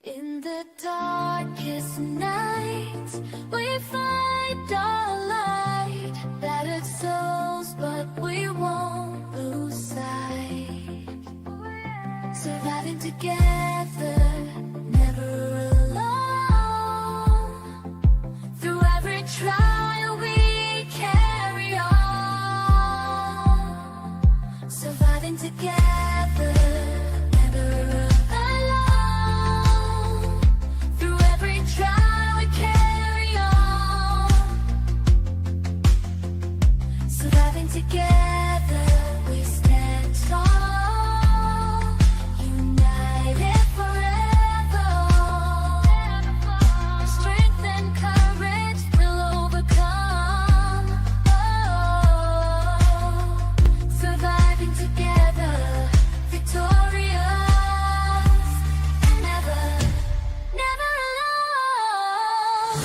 In the darkest nights, we find our light. Battered souls, but we won't lose sight. Surviving together, never alone. Through every trial, we carry on. Surviving together, never alone. Through every trial, we carry on. Surviving together, we stand tall. United forever. Strength and courage will overcome. Oh, surviving together, victorious, never, never alone.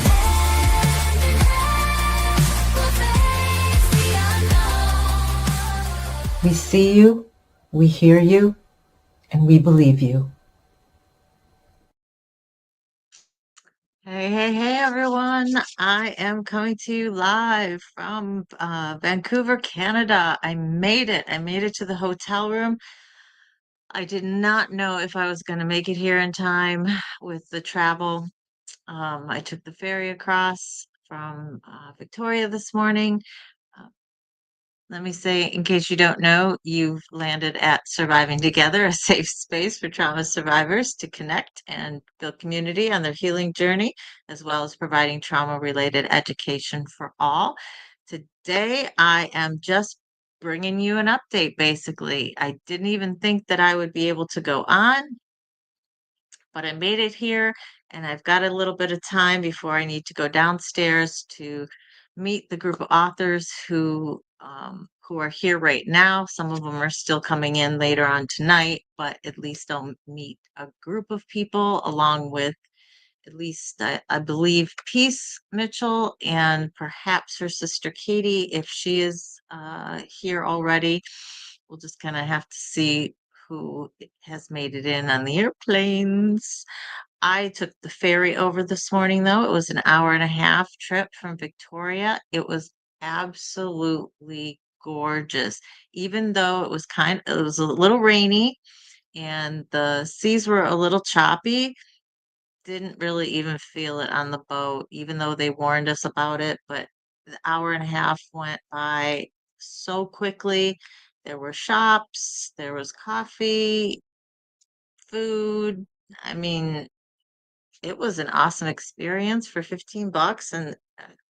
Hand in hand, we'll face the unknown. We see you, we hear you, and we believe you. Hey, everyone. I am coming to you live from Vancouver, Canada. I made it. I made it to the hotel room. I did not know if I was going to make it here in time with the travel. I took the ferry across from Victoria this morning. Uh, Let me say, in case you don't know, you've landed at Surviving Together, a safe space for trauma survivors to connect and build community on their healing journey, as well as providing trauma-related education for all. Today, I am just bringing you an update, basically. I didn't even think that I would be able to go on, but I made it here, and I've got a little bit of time before I need to go downstairs to meet the group of authors who are here right now. Some of them are still coming in later on tonight, but at least I'll meet a group of people along with at least I believe Peace Mitchell and perhaps her sister Katie, if she is here already. We'll just kind of have to see who has made it in on the airplanes. I took the ferry over this morning, though. It was an hour and a half trip from Victoria. It was absolutely gorgeous, even though it was a little rainy and the seas were a little choppy. Didn't really even feel it on the boat, even though they warned us about it. But the hour and a half went by so quickly. There were shops, there was coffee, food. I mean, it was an awesome experience for 15 bucks. And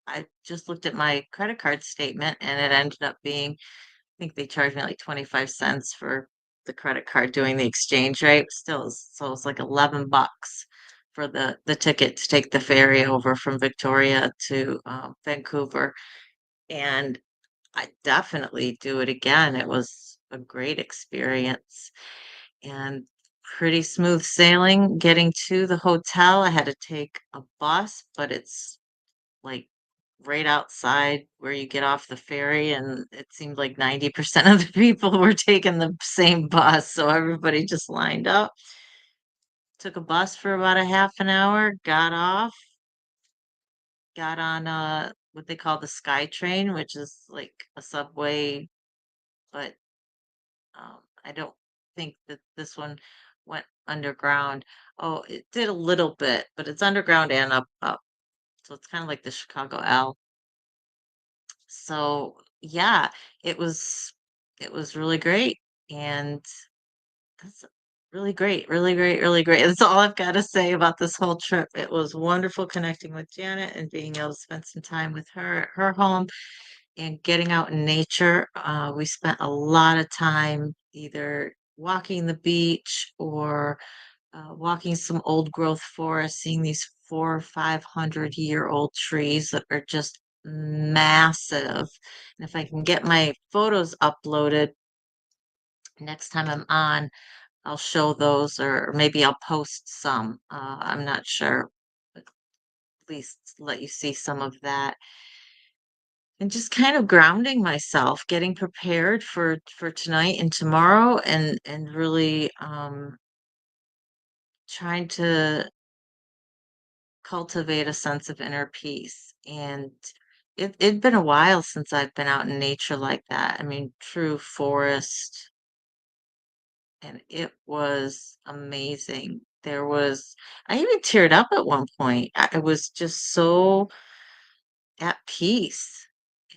I just looked at my credit card statement and it ended up being, I think they charged me like 25 cents for the credit card doing the exchange rate. Still, so it's like 11 bucks for the ticket to take the ferry over from Victoria to Vancouver. And I definitely do it again. It was a great experience and pretty smooth sailing getting to the hotel. I had to take a bus, but it's like right outside where you get off the ferry, and it seemed like 90% of the people were taking the same bus, so everybody just lined up. Took a bus for about a half an hour, got off, got on what they call the Sky Train, which is like a subway, but I don't think that this one went underground. Oh, it did a little bit, but it's underground and up. So it's kind of like the Chicago L. So yeah, it was it was really great. And that's really great, really great, really great. That's all I've got to say about this whole trip. It was wonderful connecting with Janet and being able to spend some time with her at her home and getting out in nature. We spent a lot of time either walking the beach or walking some old growth forest, seeing these 400 or 500 year old trees that are just massive. And if I can get my photos uploaded next time I'm on, I'll show those, or maybe I'll post some. I'm not sure, but at least let you see some of that. And just kind of grounding myself, getting prepared for tonight and tomorrow, and really trying to cultivate a sense of inner peace. And it'd been a while since I've been out in nature like that. I mean, true forest, and it was amazing. I even teared up at one point. I was just so at peace.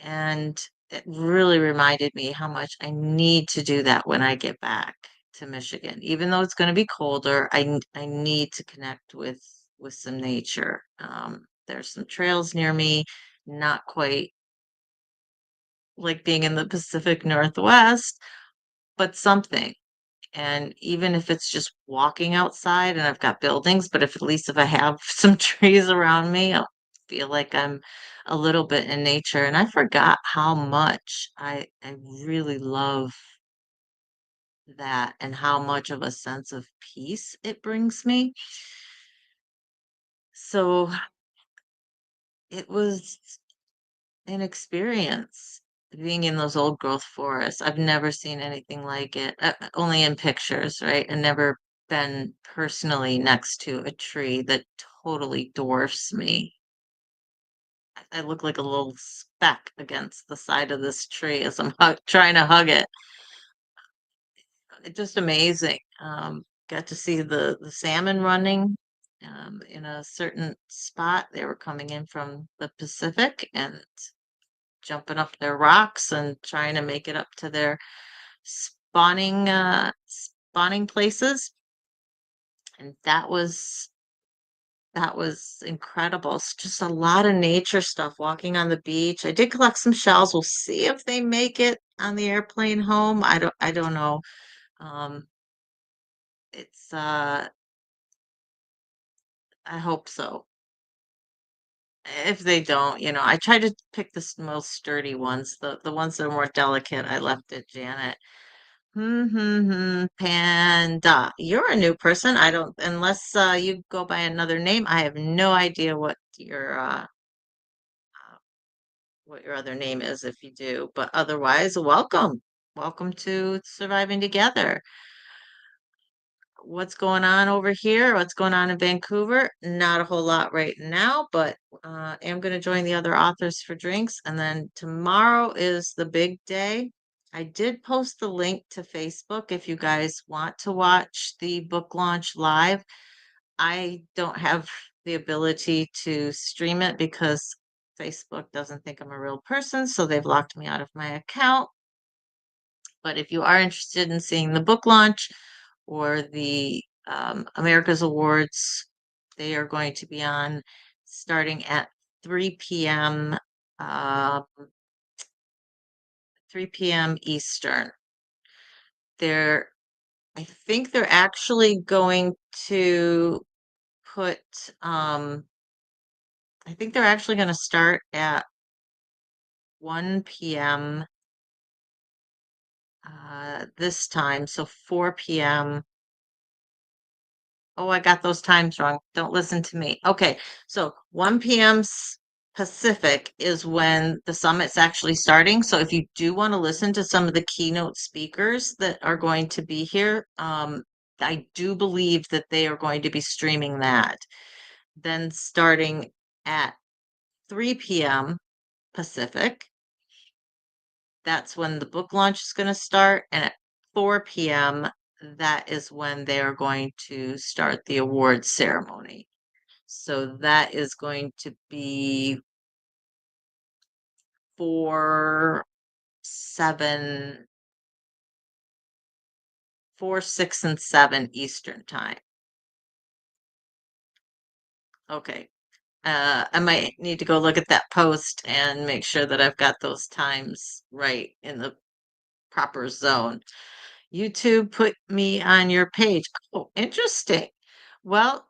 And it really reminded me how much I need to do that when I get back to Michigan. Even though it's going to be colder, I need to connect with some nature. There's some trails near me, not quite like being in the Pacific Northwest, but something. And even if it's just walking outside and I've got buildings, but if at least if I have some trees around me, I'll feel like I'm a little bit in nature. And I forgot how much I really love that and how much of a sense of peace it brings me. So it was an experience being in those old growth forests. I've never seen anything like it, only in pictures, right? And never been personally next to a tree that totally dwarfs me. I look like a little speck against the side of this tree as I'm trying to hug it. It's just amazing. Got to see the salmon running in a certain spot. They were coming in from the Pacific and jumping up their rocks and trying to make it up to their spawning places. And that was incredible. It's just a lot of nature stuff walking on the beach. I did collect some shells. We'll see if they make it on the airplane home. I don't know. Um it's I hope so. If they don't, I try to pick the most sturdy ones, the ones that are more delicate. I left it, Janet. Panda. You're a new person. I don't, unless you go by another name, I have no idea what your other name is if you do. But otherwise, welcome. Welcome to Surviving Together. What's going on over here? What's going on in Vancouver? Not a whole lot right now, but am going to join the other authors for drinks. And then tomorrow is the big day. I did post the link to Facebook if you guys want to watch the book launch live. I don't have the ability to stream it because Facebook doesn't think I'm a real person, so they've locked me out of my account. But if you are interested in seeing the book launch or the America's Awards, they are going to be on starting at 3 p.m. 3 p.m. Eastern. They're, I think they're actually going to put, I think they're actually going to start at 1 p.m. This time, so 4 p.m. Oh, I got those times wrong. Don't listen to me. Okay, so 1 p.m. Pacific is when the summit's actually starting. So if you do want to listen to some of the keynote speakers that are going to be here, I do believe that they are going to be streaming that. Then starting at 3 p.m. Pacific, that's when the book launch is going to start. And at 4 p.m., that is when they are going to start the awards ceremony. So that is going to be 4, 7, 4, 6, and 7 Eastern time. Okay. I might need to go look at that post and make sure that I've got those times right in the proper zone. YouTube put me on your page. Oh, interesting. Well,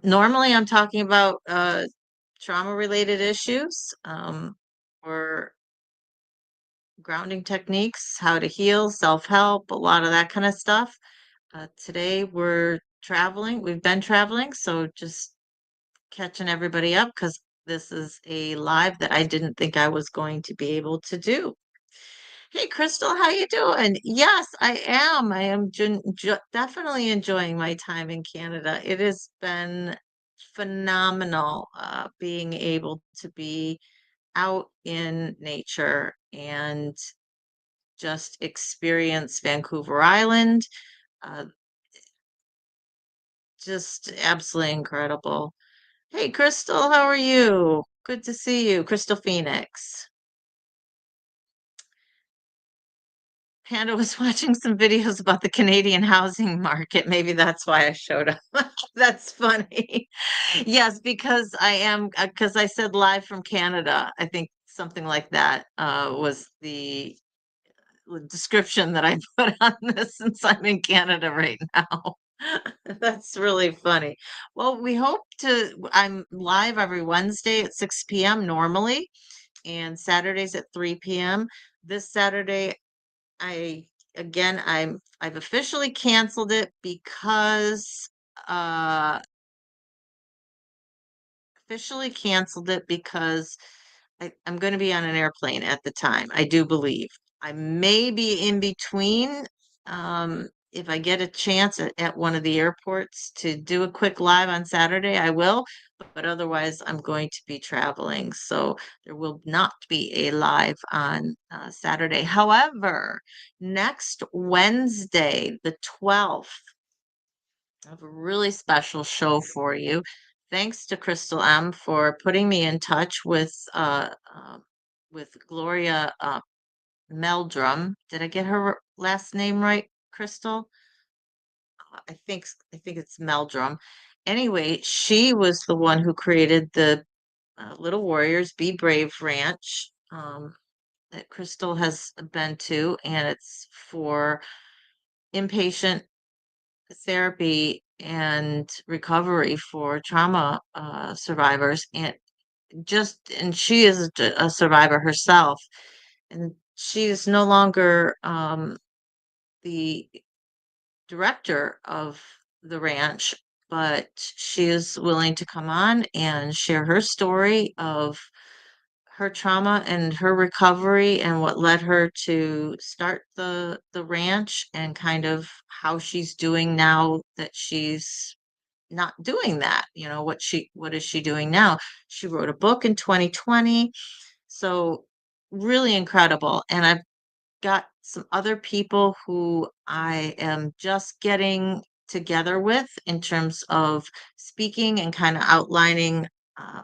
normally I'm talking about trauma-related issues, or grounding techniques, how to heal, self-help, a lot of that kind of stuff. Today we're traveling. We've been traveling, so just catching everybody up because this is a live that I didn't think I was going to be able to do. Hey, Crystal, how you doing? Yes, I am. I am definitely enjoying my time in Canada. It has been phenomenal being able to be out in nature and just experience Vancouver Island. Uh, just absolutely incredible. Hey, Crystal, how are you? Good to see you, Crystal Phoenix. Panda was watching some videos about the Canadian housing market. Maybe that's why I showed up. That's funny. Yes, because because I said live from Canada. I think something like that was the description that I put on this since I'm in Canada right now. That's really funny. Well, I'm live every Wednesday at 6 p.m. normally, and Saturdays at 3 p.m. This Saturday, I I've officially canceled it because uh officially canceled it because I'm going to be on an airplane at the time. I do believe I may be in between. If I get a chance at one of the airports to do a quick live on Saturday, I will. But otherwise, I'm going to be traveling. So there will not be a live on Saturday. However, next Wednesday, the 12th, I have a really special show for you. Thanks to Crystal M for putting me in touch with Gloria Meldrum. Did I get her last name right, Crystal? I think it's Meldrum. Anyway, she was the one who created the Little Warriors Be Brave Ranch that Crystal has been to, and it's for inpatient therapy and recovery for trauma survivors, and she is a survivor herself, and she is no longer the director of the ranch, but she is willing to come on and share her story of her trauma and her recovery and what led her to start the ranch and kind of how she's doing now that she's not doing that. What is she doing now? She wrote a book in 2020. So really incredible. And I've got some other people who I am just getting together with in terms of speaking and kind of outlining uh,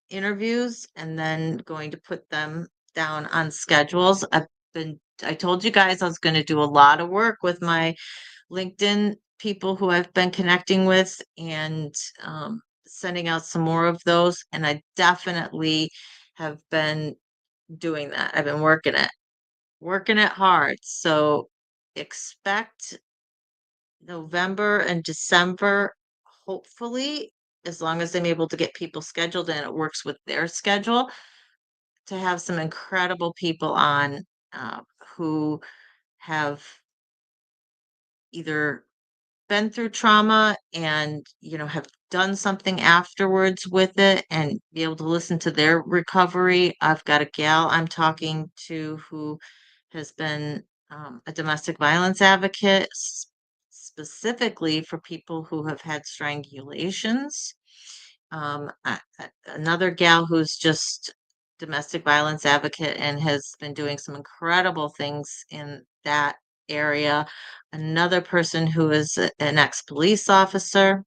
interviews and then going to put them down on schedules. I told you guys I was going to do a lot of work with my LinkedIn people who I've been connecting with and sending out some more of those. And I definitely have been doing that. I've been working it hard. So expect November and December, hopefully, as long as I'm able to get people scheduled and it works with their schedule, to have some incredible people on who have either been through trauma and have done something afterwards with it and be able to listen to their recovery. I've got a gal I'm talking to who has been a domestic violence advocate specifically for people who have had strangulations. Another gal who's just domestic violence advocate and has been doing some incredible things in that area. Another person who is an ex-police officer.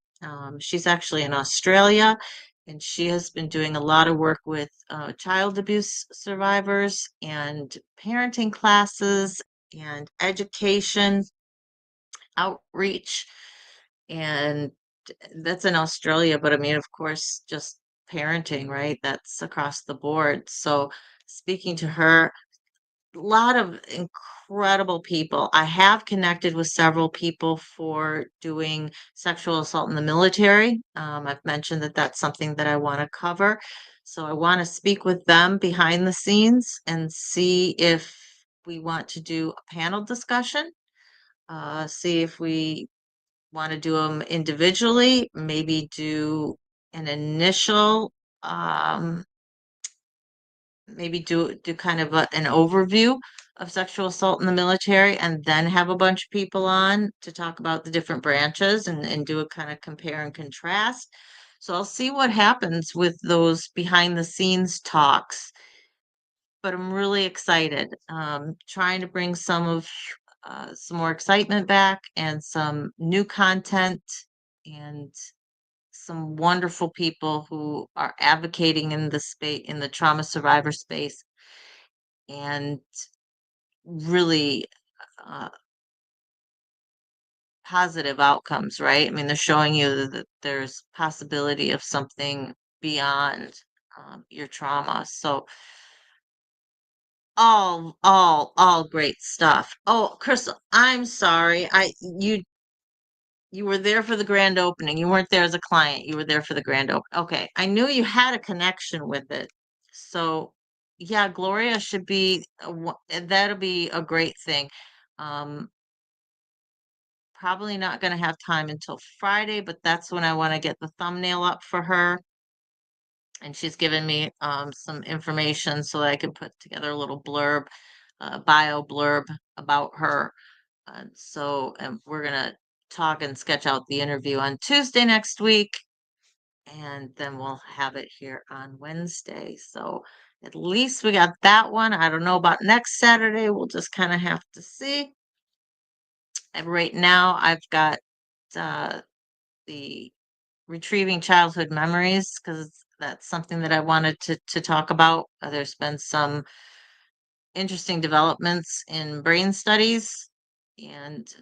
She's actually in Australia, and she has been doing a lot of work with child abuse survivors and parenting classes and education outreach. And that's in Australia, but I mean, of course, just parenting, right? That's across the board. So speaking to her, a lot of incredible people. I have connected with several people for doing sexual assault in the military. I've mentioned that that's something that I want to cover. So I want to speak with them behind the scenes and see if we want to do a panel discussion, see if we want to do them individually, maybe do an initial um, maybe do kind of an overview of sexual assault in the military and then have a bunch of people on to talk about the different branches and do a kind of compare and contrast. So I'll see what happens with those behind the scenes talks, but I'm really excited. Trying to bring some more excitement back and some new content and some wonderful people who are advocating in the space, in the trauma survivor space, and really uh, positive outcomes, right? I mean, they're showing you that there's possibility of something beyond your trauma. So all great stuff. Oh, Crystal, I'm sorry. You were there for the grand opening. You weren't there as a client. You were there for the grand open. Okay. I knew you had a connection with it. So yeah, Gloria should be that'll be a great thing. Um, Probably not going to have time until Friday, but that's when I want to get the thumbnail up for her. And she's given me some information so that I can put together a little blurb, bio blurb about her. And we're gonna talk and sketch out the interview on Tuesday next week, and then we'll have it here on Wednesday. So at least we got that one. I don't know about next Saturday. We'll just kind of have to see. And right now, I've got the retrieving childhood memories because that's something that I wanted to talk about. There's been some interesting developments in brain studies and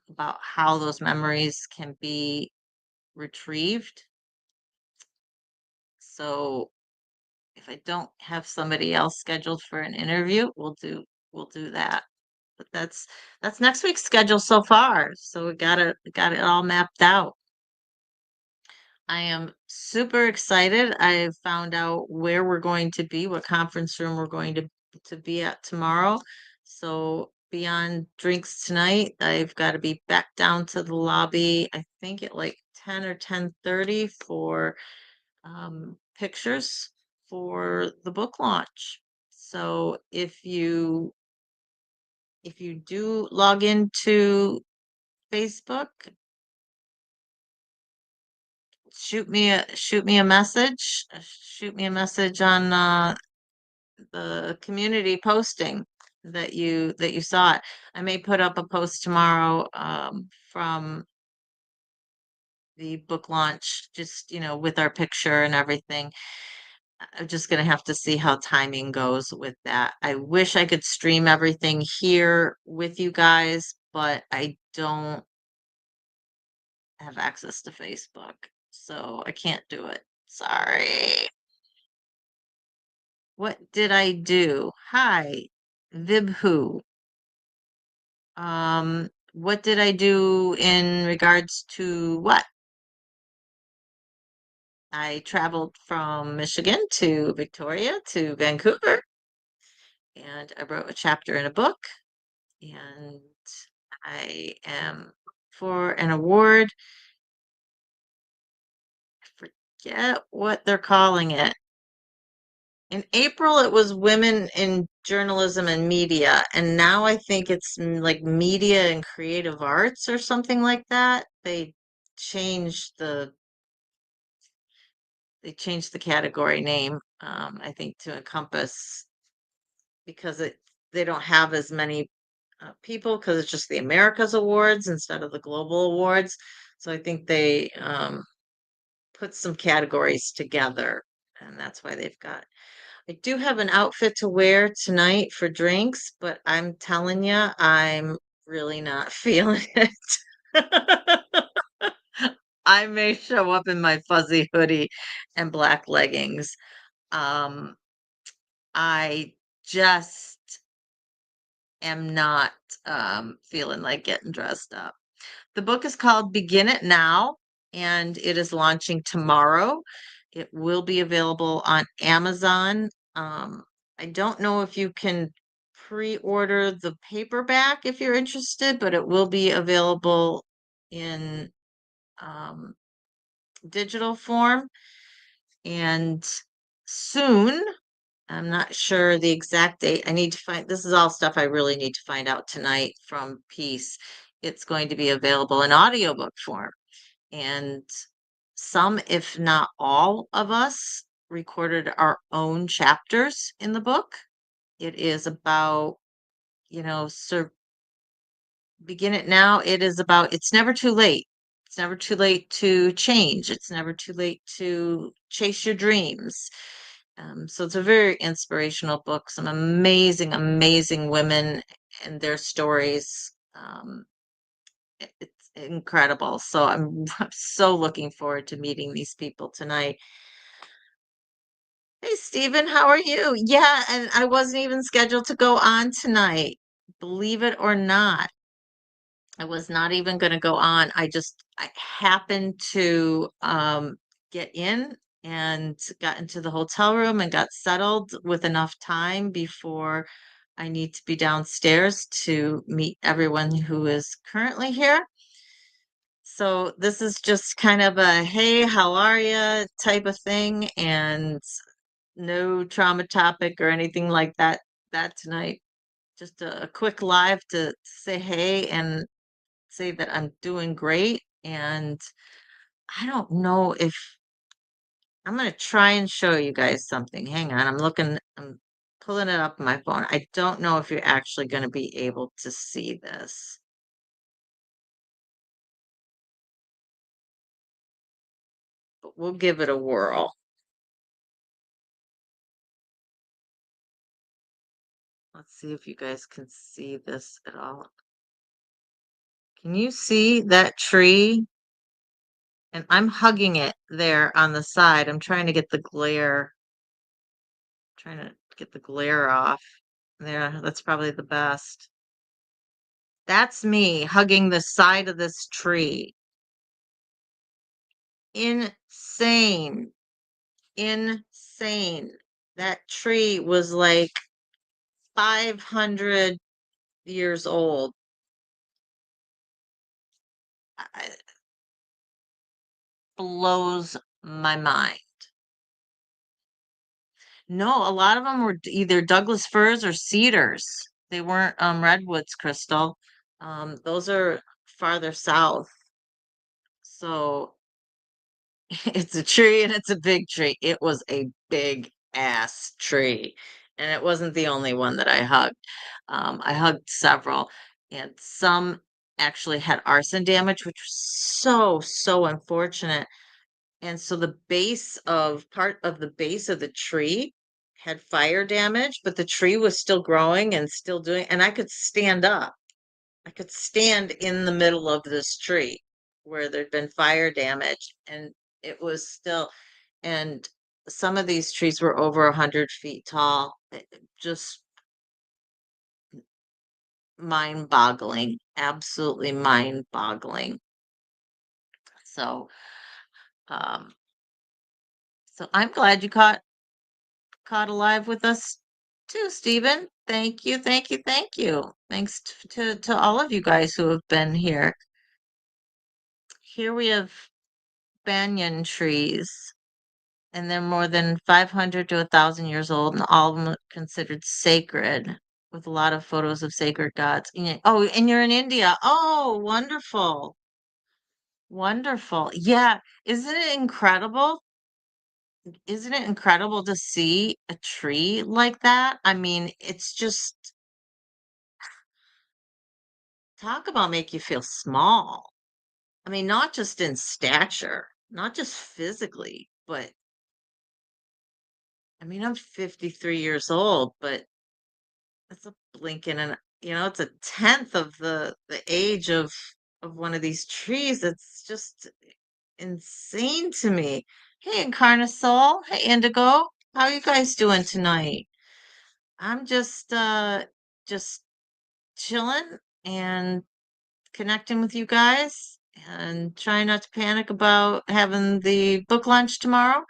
about how those memories can be retrieved. So if I don't have somebody else scheduled for an interview, we'll do that. But that's next week's schedule so far. So we got it all mapped out. I am super excited. I found out where we're going to be, what conference room we're going to be at tomorrow. So beyond drinks tonight, I've got to be back down to the lobby, I think at like 10 or 10:30 for pictures for the book launch. So if you do log into Facebook, shoot me a message on the community posting that you saw it. I may put up a post tomorrow from the book launch, just with our picture and everything. I'm just gonna have to see how timing goes with that. I wish I could stream everything here with you guys, but I don't have access to Facebook, so I can't do it. Sorry. What did I do? Hi, Vibhu. What did I do in regards to what? I traveled from Michigan to Victoria to Vancouver, and I wrote a chapter in a book, and I am for an award. I forget what they're calling it. In April, it was Women in Journalism and Media, and now I think it's like Media and Creative Arts or something like that. Changed the they changed the category name, I think, to encompass because they don't have as many people because it's just the Americas Awards instead of the Global Awards. So I think they put some categories together, and that's why they've got. I do have an outfit to wear tonight for drinks, but I'm telling you, I'm really not feeling it. I may show up in my fuzzy hoodie and black leggings. Um, I just am not feeling like getting dressed up. The book is called Begin It Now, and it is launching tomorrow. It will be available on Amazon. I don't know if you can pre-order the paperback if you're interested, but it will be available in um, digital form and soon. I'm not sure the exact date. I need to find, this is all stuff I really need to find out tonight from Peace. It's going to be available in audiobook form. And some, if not all of us, recorded our own chapters in the book. It is about, begin it now. It is about, it's never too late. It's never too late to change. It's never too late to chase your dreams. So it's a very inspirational book. Some amazing, amazing women and their stories. It's incredible. So I'm so looking forward to meeting these people tonight. Hey, Stephen, how are you? Yeah, and I wasn't even scheduled to go on tonight. Believe it or not, I was not even going to go on. I happened to get in and got into the hotel room and got settled with enough time before I need to be downstairs to meet everyone who is currently here. So this is just kind of a hey, how are you type of thing, and no trauma topic or anything like that tonight. Just a quick live to say hey and say that I'm doing great. And I don't know if I'm going to try and show you guys something. Hang on, I'm pulling it up on my phone. I don't know if you're actually going to be able to see this, but we'll give it a whirl. Let's see if you guys can see this at all. Can you see that tree? And I'm hugging it there on the side. I'm trying to get the glare off. There, that's probably the best. That's me hugging the side of this tree. Insane. Insane. That tree was like 500 years old. It blows my mind. No, a lot of them were either Douglas firs or cedars. They weren't redwoods, Crystal. Those are farther south. So it's a tree and it's a big tree. It was a big ass tree. And it wasn't the only one that I hugged. I hugged several, and some actually had arson damage, which was so, so unfortunate. And so the part of the base of the tree had fire damage, but the tree was still growing and still doing, and I could stand up. I could stand in the middle of this tree where there'd been fire damage, and it was still, and some of these trees were over 100 feet tall. Just mind-boggling, absolutely mind-boggling. So, um, so I'm glad you caught alive with us too, Stephen. Thank you, thank you, thank you. Thanks to all of you guys who have been here. Here we have banyan trees, and they're more than 500 to 1,000 years old, and all of them are considered sacred, with a lot of photos of sacred gods. Oh, and you're in India. Oh, wonderful. Wonderful. Yeah. Isn't it incredible? Isn't it incredible to see a tree like that? I mean, it's just talk about make you feel small. I mean, not just in stature, not just physically, but I mean, I'm 53 years old, but it's a blink in an, it's a tenth of the age of one of these trees. It's just insane to me. Hey, Incarnasol. Hey, Indigo. How you guys doing tonight? I'm just chilling and connecting with you guys and trying not to panic about having the book launch tomorrow.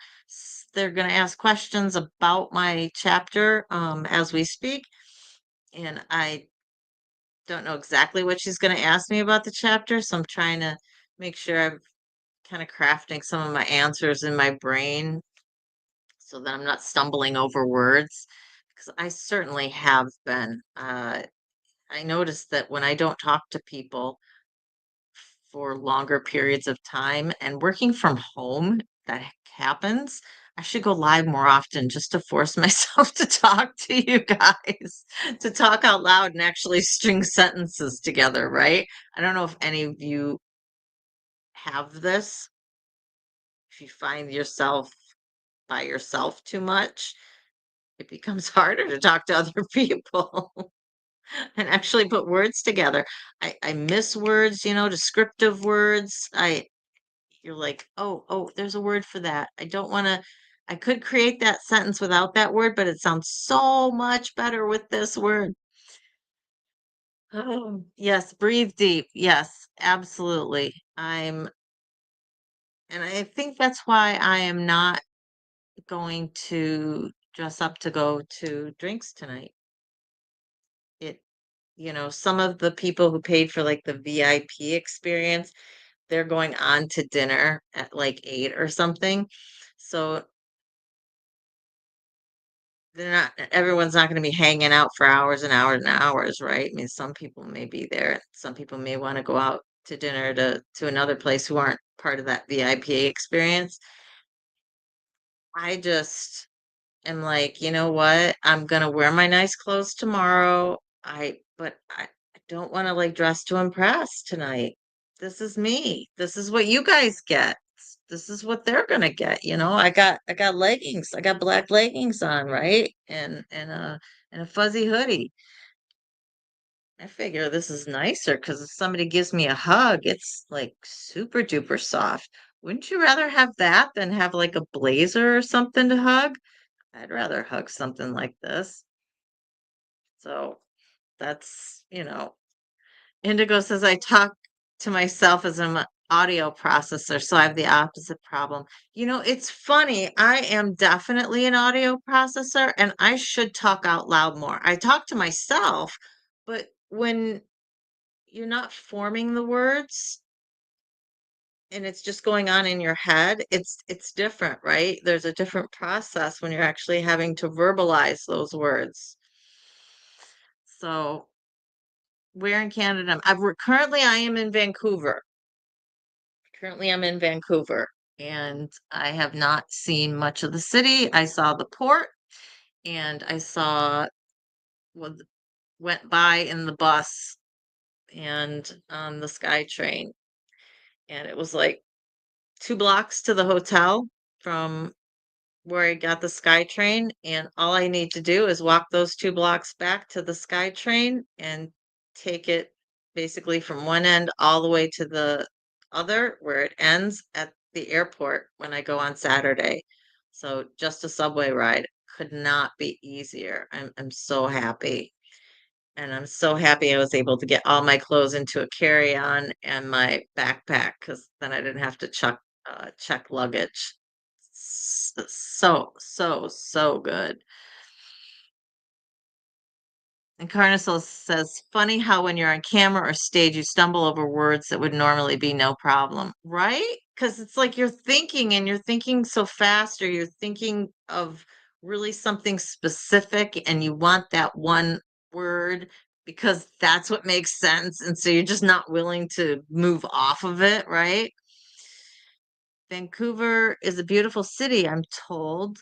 They're going to ask questions about my chapter as we speak. And I don't know exactly what she's going to ask me about the chapter. So I'm trying to make sure I'm kind of crafting some of my answers in my brain so that I'm not stumbling over words. Because I certainly have been. I noticed that when I don't talk to people for longer periods of time. And working from home, that happens. I should go live more often just to force myself to talk to you guys, to talk out loud and actually string sentences together, right? I don't know if any of you have this. If you find yourself by yourself too much, it becomes harder to talk to other people and actually put words together. I miss words, descriptive words. You're like, oh, there's a word for that. I don't want to. I could create that sentence without that word, but it sounds so much better with this word. Oh, yes, breathe deep. Yes, absolutely. And I think that's why I am not going to dress up to go to drinks tonight. It, some of the people who paid for like the VIP experience, they're going on to dinner at like 8 or something. So everyone's not going to be hanging out for hours and hours and hours, right? I mean, some people may be there. Some people may want to go out to dinner to another place who aren't part of that VIP experience. I just am like, you know what? I'm gonna wear my nice clothes tomorrow. But I don't want to like dress to impress tonight. This is me. This is what you guys get. This is what they're gonna get, I got leggings. I got black leggings on, right? And a fuzzy hoodie. I figure this is nicer because if somebody gives me a hug, it's like super duper soft. Wouldn't you rather have that than have like a blazer or something to hug? I'd rather hug something like this. So Indigo says I talk to myself as an audio processor, so I have the opposite problem. It's funny. I am definitely an audio processor, and I should talk out loud more. I talk to myself, but when you're not forming the words and it's just going on in your head, it's different, right? There's a different process when you're actually having to verbalize those words. So, where in Canada? Currently I am in Vancouver. Currently I'm in Vancouver and I have not seen much of the city. I saw the port and I saw what went by in the bus and on the SkyTrain. And it was like 2 blocks to the hotel from where I got the SkyTrain, and all I need to do is walk those 2 blocks back to the SkyTrain and take it basically from one end all the way to the other, where it ends at the airport when I go on Saturday. So just a subway ride could not be easier. I'm so happy. And I'm so happy I was able to get all my clothes into a carry-on and my backpack because then I didn't have to check luggage. So, so, so good. And Carnival says, funny how when you're on camera or stage, you stumble over words that would normally be no problem, right? Because it's like you're thinking and you're thinking so fast, or you're thinking of really something specific and you want that one word because that's what makes sense. And so you're just not willing to move off of it, right? Vancouver is a beautiful city, I'm told.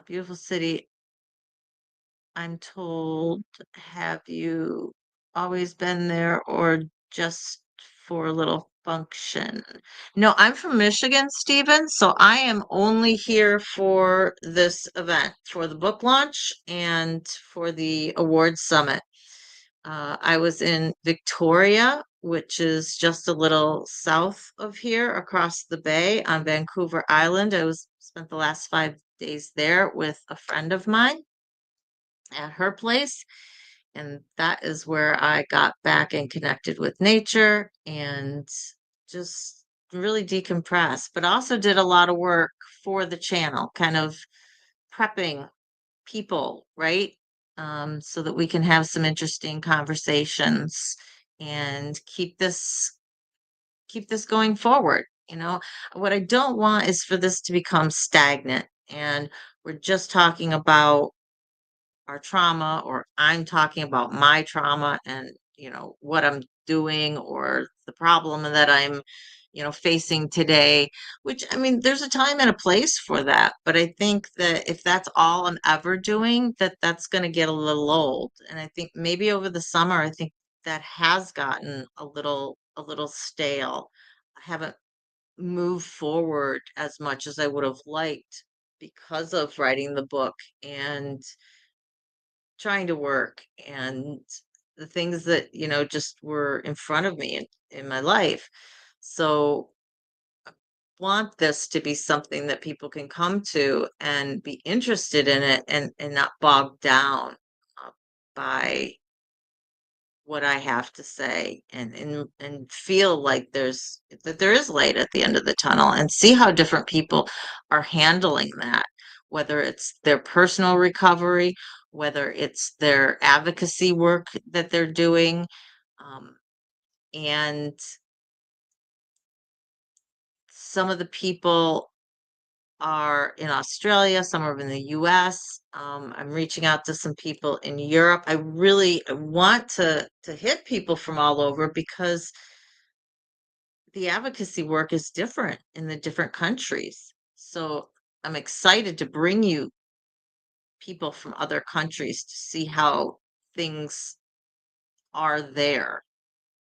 Beautiful city. I'm told, have you always been there or just for a little function? No, I'm from Michigan, Stephen, so I am only here for this event, for the book launch and for the awards summit. I was in Victoria, which is just a little south of here, across the bay on Vancouver Island. I was spent the last 5 days there with a friend of mine at her place. And that is where I got back and connected with nature and just really decompressed, but also did a lot of work for the channel, kind of prepping people, right? So that we can have some interesting conversations and keep this going forward. What I don't want is for this to become stagnant and we're just talking about our trauma, or I'm talking about my trauma and what I'm doing or the problem that I'm facing today, which I mean, there's a time and a place for that, but I think that if that's all I'm ever doing, that's going to get a little old. And I think maybe over the summer, I think that has gotten a little stale. I haven't moved forward as much as I would have liked because of writing the book and trying to work and the things that, just were in front of me in my life. So want this to be something that people can come to and be interested in it and not bogged down by what I have to say and feel like there is light at the end of the tunnel and see how different people are handling that, whether it's their personal recovery, whether it's their advocacy work that they're doing. Um, and some of the people are in Australia, some are in the US. I'm reaching out to some people in Europe. I really want to hit people from all over because the advocacy work is different in the different countries. So I'm excited to bring you people from other countries to see how things are there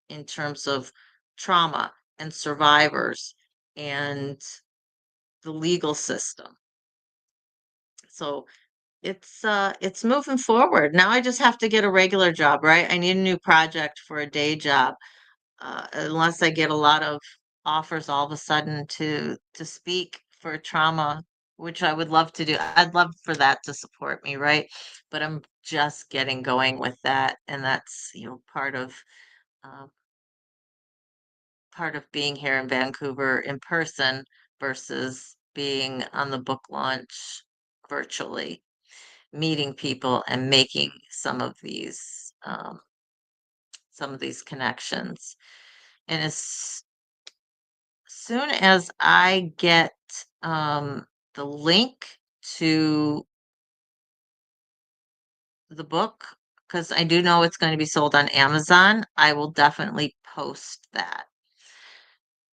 in terms of trauma and survivors and the legal system. So it's moving forward. Now I just have to get a regular job, right? I need a new project for a day job. Unless I get a lot of offers all of a sudden to speak for trauma, which I would love to do. I'd love for that to support me, right? But I'm just getting going with that, and that's uh, part of being here in Vancouver in person versus being on the book launch virtually, meeting people and making some of these connections. And soon as I get the link to the book, because I do know it's going to be sold on Amazon, I will definitely post that.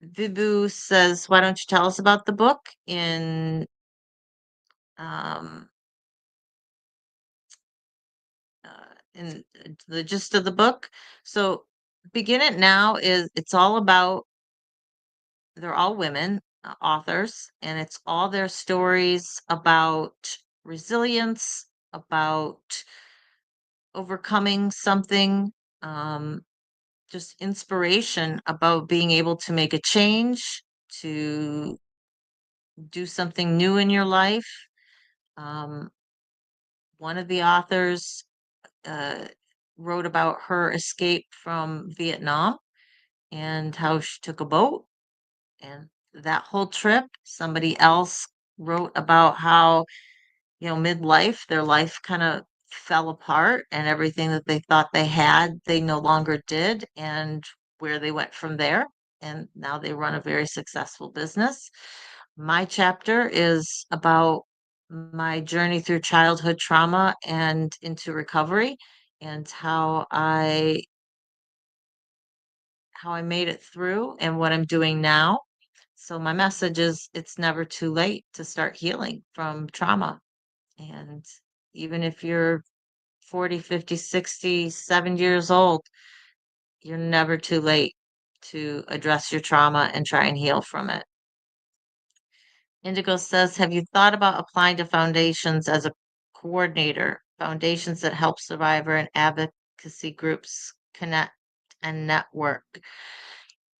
Vibu says, "Why don't you tell us about the book um, in the gist of the book?" So, Begin It Now it's all about they're all women authors, and it's all their stories about resilience, about overcoming something, um, just inspiration about being able to make a change, to do something new in your life. Um, One of the authors uh, wrote about her escape from Vietnam and how she took a boat and that whole trip. Somebody else wrote about how, midlife, their life kind of fell apart and everything that they thought they had, they no longer did, and where they went from there. And now they run a very successful business. My chapter is about my journey through childhood trauma and into recovery and how I made it through and what I'm doing now. So my message is it's never too late to start healing from trauma. And even if you're 40, 50, 60, 7 years old, you're never too late to address your trauma and try and heal from it. Indigo says, have you thought about applying to foundations as a coordinator? Foundations that help survivor and advocacy groups connect and network.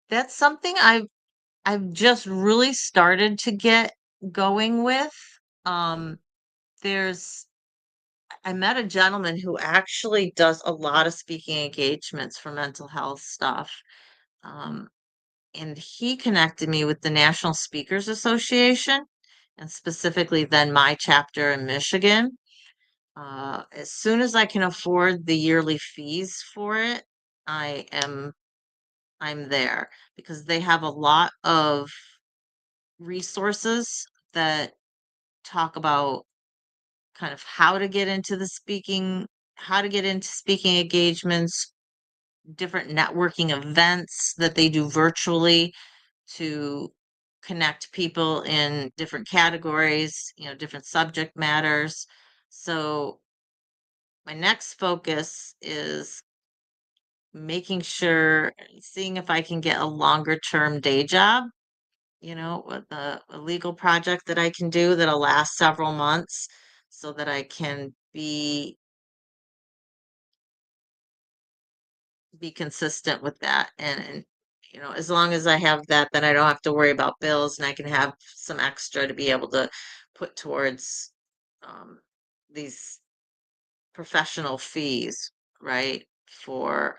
That's something I've just really started to get going with. Um, there's I met a gentleman who actually does a lot of speaking engagements for mental health stuff. Um, and he connected me with the National Speakers Association and specifically then my chapter in Michigan. As soon as I can afford the yearly fees for it, I am I'm there because they have a lot of resources that talk about kind of how to get into speaking engagements, different networking events that they do virtually to connect people in different categories, different subject matters. So my next focus is making sure, seeing if I can get a longer term day job, with a legal project that I can do that'll last several months so that I can be consistent with that. And as long as I have that, then I don't have to worry about bills and I can have some extra to be able to put towards um, these professional fees, right? For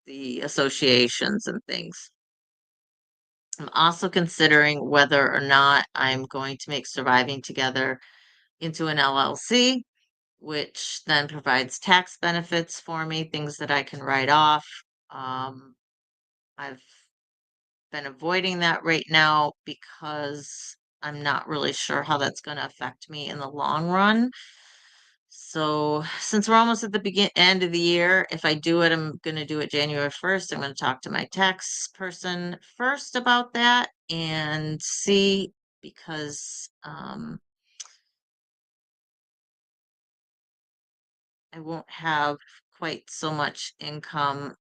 the associations and things. I'm also considering whether or not I'm going to make Surviving Together into an LLC, which then provides tax benefits for me, things that I can write off. I've been avoiding that right now because I'm not really sure how that's going to affect me in the long run. So, since we're almost at the end of the year, if I do it, I'm going to do it January 1st. I'm going to talk to my tax person first about that and see because I won't have quite so much income.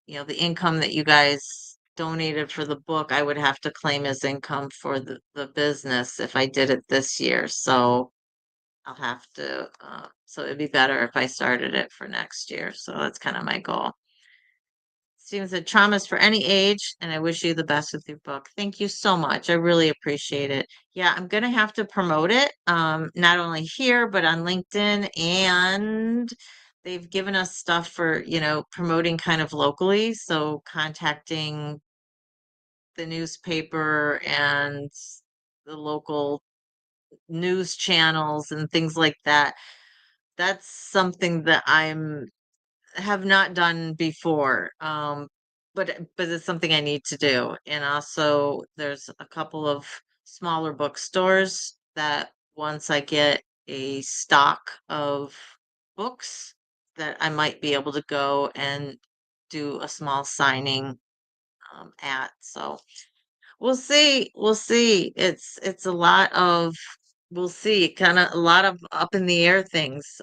The income that you guys donated for the book, I would have to claim as income for the business if I did it this year. So I'll have to, so it'd be better if I started it for next year. So that's kind of my goal. Seems that traumas for any age, and I wish you the best with your book. Thank you so much. I really appreciate it. Yeah, I'm gonna have to promote it, not only here, but on LinkedIn, and they've given us stuff for, promoting kind of locally. So contacting the newspaper and the local news channels and things like that. That's something that I'm have not done before. But it's something I need to do. And also there's a couple of smaller bookstores that once I get a stock of books that I might be able to go and do a small signing at. So we'll see. We'll see. It's a lot of we'll see, kind of a lot of up in the air things.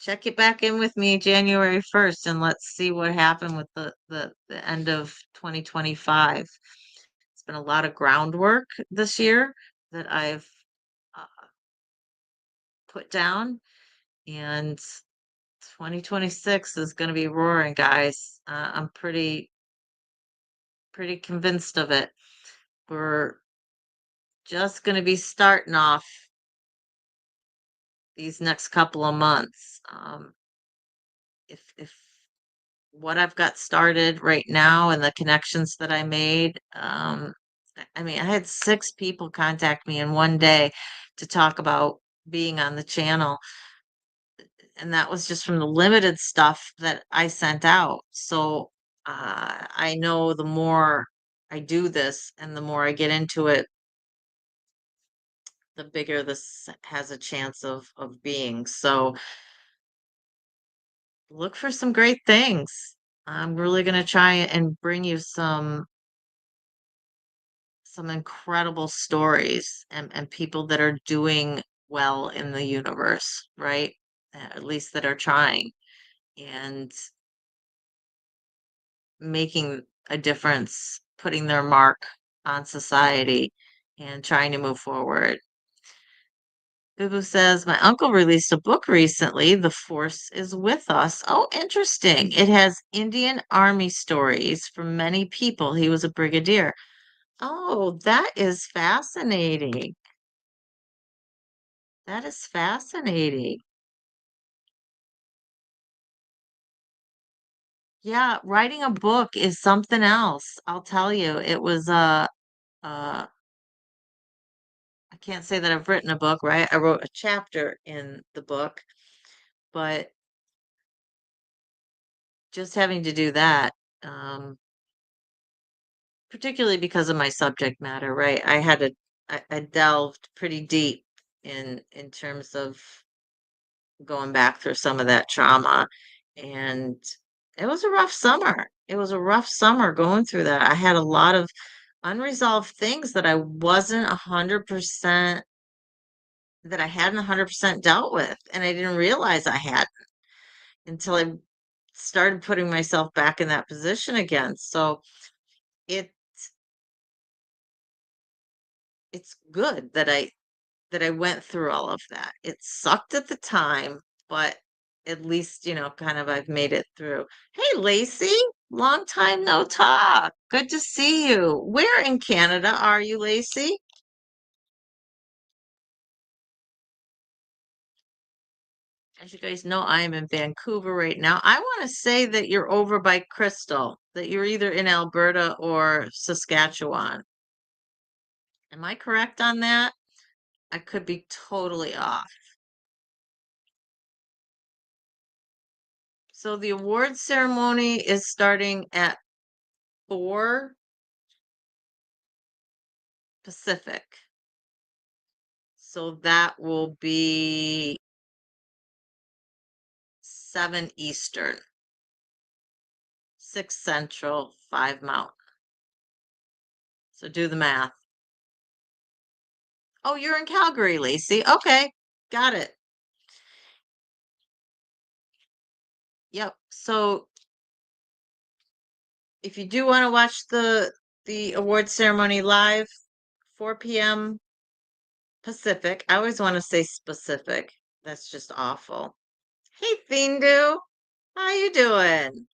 Check it back in with me January 1st and let's see what happened with the end of 2025. It's been a lot of groundwork this year that I've uh, put down, and 2026 is going to be roaring, guys. I'm pretty convinced of it. We're just going to be starting off these next couple of months. If what I've got started right now and the connections that I made, I mean, I had 6 people contact me in one day to talk about being on the channel, and that was just from the limited stuff that I sent out. So I know the more I do this and the more I get into it, the bigger this has a chance of being. So look for some great things. I'm really going to try and bring you some incredible stories and people that are doing well in the universe, right? At least that are trying and making a difference, putting their mark on society and trying to move forward. Bubu says, my uncle released a book recently. The Force is with Us. Oh, interesting. It has Indian Army stories from many people. He was a brigadier. Oh, that is fascinating. That is fascinating. Yeah, writing a book is something else. I'll tell you. It was I can't say that I've written a book, right? I wrote a chapter in the book, but just having to do that, um, particularly because of my subject matter, right? I delved pretty deep in terms of going back through some of that trauma. And it was a rough summer. It was a rough summer going through that. I had a lot of unresolved things that I wasn't 100%, that I hadn't 100% dealt with. And I didn't realize I had until I started putting myself back in that position again. So it it's good that I went through all of that. It sucked at the time, but at least, kind of I've made it through. Hey, Lacey, long time no talk. Good to see you. Where in Canada are you, Lacey? As you guys know, I am in Vancouver right now. I want to say that you're over by Crystal, that you're either in Alberta or Saskatchewan. Am I correct on that? I could be totally off. So the award ceremony is starting at 4 Pacific. So that will be 7 Eastern, 6 Central, 5 Mountain. So do the math. Oh, you're in Calgary, Lacey. Okay, got it. Yep. So if you do want to watch the award ceremony live, 4 p.m. Pacific. I always want to say specific. That's just awful. Hey, Findu. How you doing?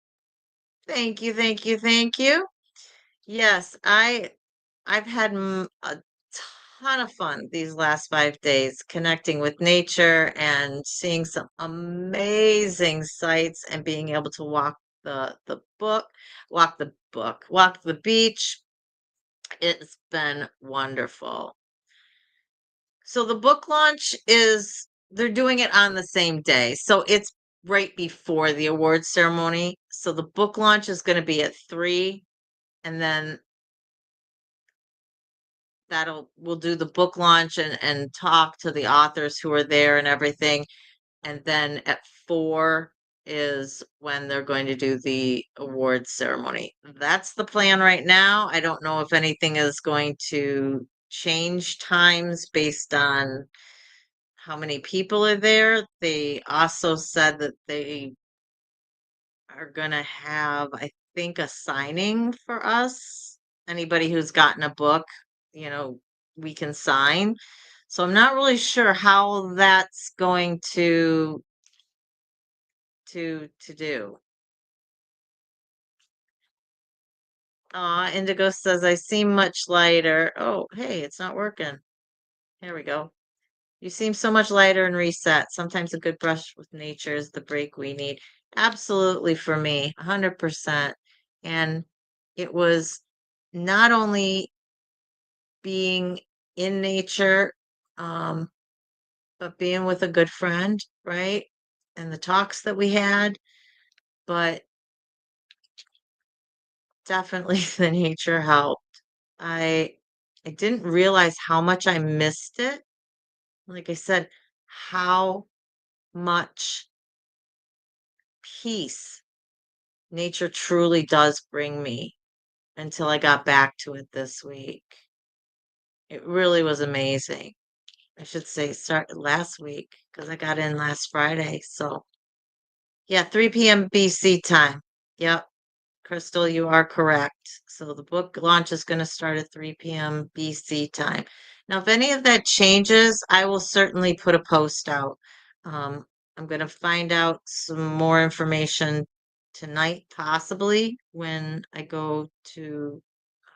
Thank you, thank you, thank you. Yes, I've had a ton of fun these last 5 days connecting with nature and seeing some amazing sights and being able to walk the beach. It's been wonderful. So the book launch they're doing it on the same day. So it's right before the award ceremony. So the book launch is going to be at 3, and then we'll do the book launch and talk to the authors who are there and everything. And then at 4 is when they're going to do the award ceremony. That's the plan right now. I don't know if anything is going to change times based on how many people are there. They also said that they are gonna have, I think, a signing for us. Anybody who's gotten a book, you know, we can sign. So I'm not really sure how that's going to do. Indigo says I seem much lighter. Oh, hey, it's not working. Here we go. You seem so much lighter and reset. Sometimes a good brush with nature is the break we need. Absolutely for me, 100%. And it was not only being in nature, um, but being with a good friend, right? And the talks that we had, but definitely the nature helped. I I didn't realize how much I missed it. Like I said, how much peace nature truly does bring me until I got back to it this week. It really was amazing. I should say start last week because I got in last Friday. So yeah, 3 p.m. BC time. Yep. Crystal, you are correct. So the book launch is going to start at 3 p.m. BC time. Now, if any of that changes, I will certainly put a post out. Um, I'm going to find out some more information tonight, possibly when I go to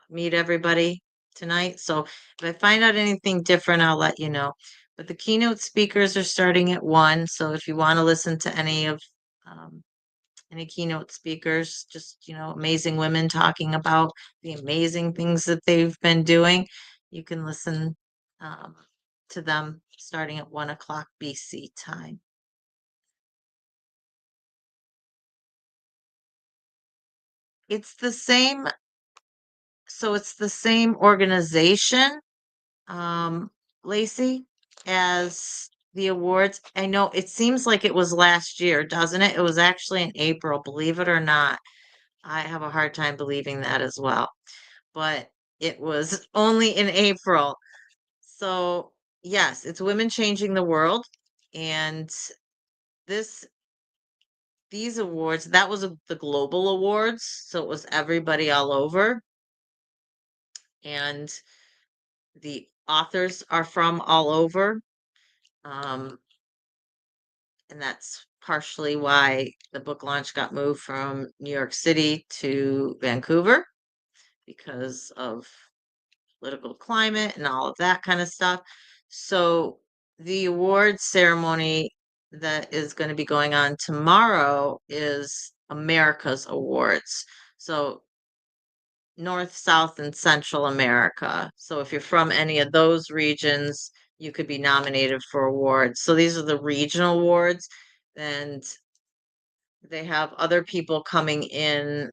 meet everybody tonight. So if I find out anything different, I'll let you know. But the keynote speakers are starting at 1. So if you want to listen to um, any keynote speakers, just, amazing women talking about the amazing things that they've been doing, you can listen um, to them starting at 1 o'clock BC time. It's the same, so it's the same organization, um, Lacey, as the awards. I know it seems like it was last year, doesn't it? It was actually in April, believe it or not. I have a hard time believing that as well, but it was only in April. So, yes, it's Women Changing the World. And this these awards, that was the global awards, so it was everybody all over. And the authors are from all over. Um, and that's partially why the book launch got moved from New York City to Vancouver because of political climate and all of that kind of stuff. So the awards ceremony that is going to be going on tomorrow is America's Awards. So North, South, and Central America. So if you're from any of those regions, you could be nominated for awards. So these are the regional awards, and they have other people coming in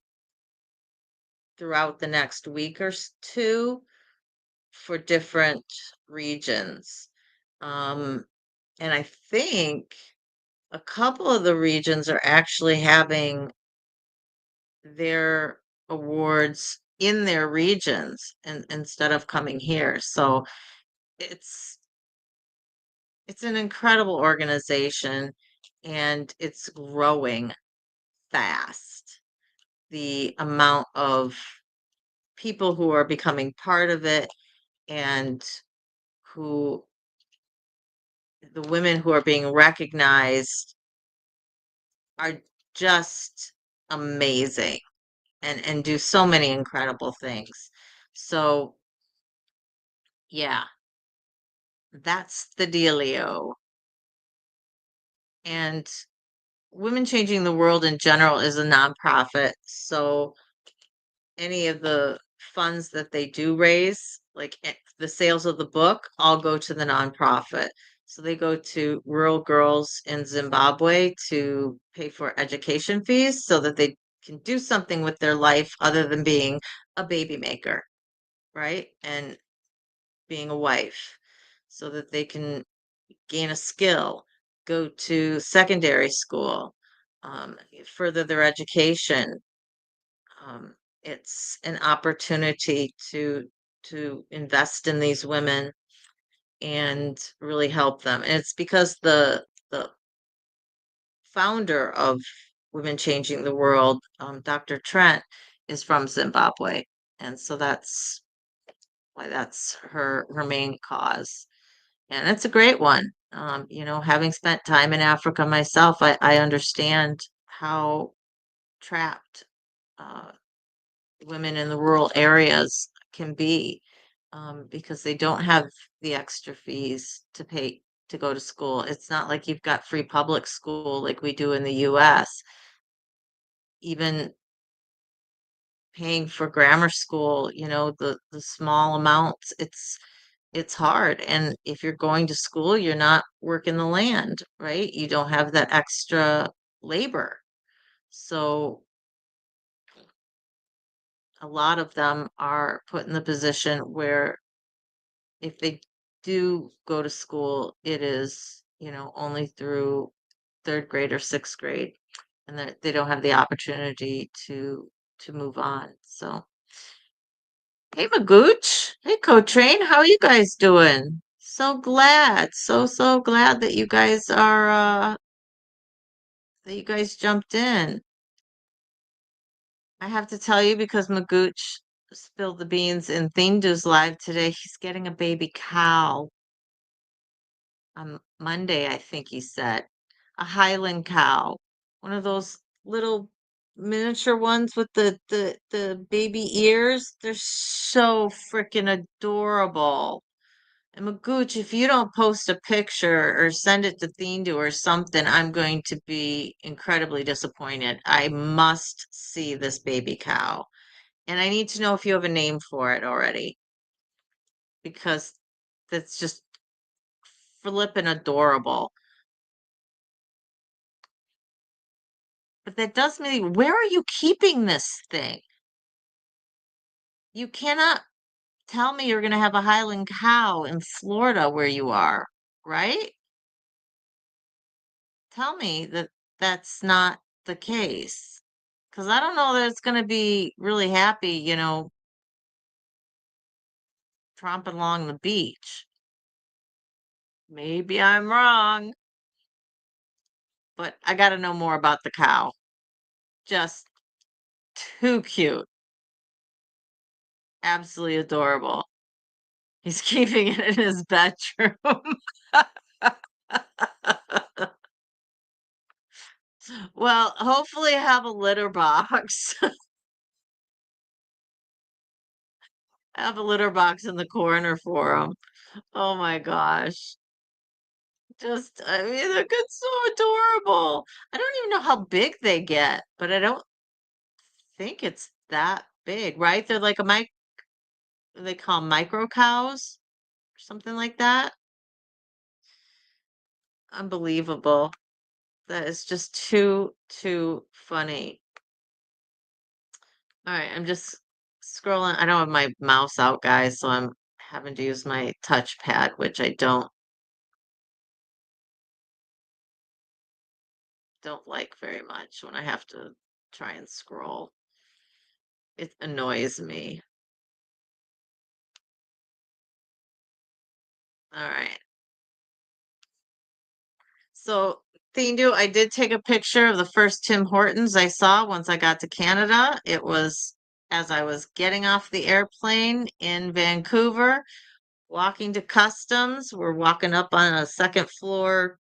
throughout the next week or two for different regions. Um, and I think a couple of the regions are actually having their awards in their regions and instead of coming here. So it's it's an incredible organization and it's growing fast. The amount of people who are becoming part of it and who the women who are being recognized are just amazing and do so many incredible things. So yeah, that's the dealio. And Women Changing the World in general is a nonprofit. So any of the funds that they do raise, like the sales of the book, all go to the nonprofit. So they go to rural girls in Zimbabwe to pay for education fees so that they can do something with their life other than being a baby maker, right? And being a wife, so that they can gain a skill, go to secondary school, further their education. Um, it's an opportunity to invest in these women and really help them. And it's because the founder of Women Changing the World, Dr. Trent, is from Zimbabwe, and so that's why that's her main cause. And it's a great one. Having spent time in Africa myself, I understand how trapped uh, women in the rural areas can be because they don't have the extra fees to pay to go to school. It's not like you've got free public school like we do in the US. Even paying for grammar school, the small amounts, it's hard. And if you're going to school, you're not working the land, right? You don't have that extra labor. So a lot of them are put in the position where if they do go to school, it is, only through third grade or sixth grade, and that they don't have the opportunity to move on. So, hey, Magooch, hey, Co-Train, how are you guys doing? So glad, so glad that you guys are that you guys jumped in. I have to tell you because Magooch spilled the beans in Thindu's live today. He's getting a baby cow on Monday, I think he said. A Highland cow. One of those little miniature ones with the baby ears. They're so freaking adorable. And Magooch, if you don't post a picture or send it to Thindu or something, I'm going to be incredibly disappointed. I must see this baby cow. And I need to know if you have a name for it already because that's just flippin' adorable. But that does mean, where are you keeping this thing? You cannot tell me you're going to have a Highland cow in Florida where you are, right? tell me that that's not the case. Because I don't know that it's going to be really happy, tromping along the beach. Maybe I'm wrong, but I got to know more about the cow. Just too cute. Absolutely adorable. He's keeping it in his bedroom. Well, hopefully have a litter box. Have a litter box in the corner for him. Oh my gosh. Just, I mean, they're good, so adorable. I don't even know how big they get, but I don't think it's that big, right? They're like they call 'em micro cows or something like that. Unbelievable. That is just too funny. All right, I'm just scrolling. I don't have my mouse out, guys, so I'm having to use my touchpad, which I don't like very much when I have to try and scroll. It annoys me. All right. So, Thindu, I did take a picture of the first Tim Hortons I saw once I got to Canada. It was as I was getting off the airplane in Vancouver, walking to customs. We're walking up on a second floor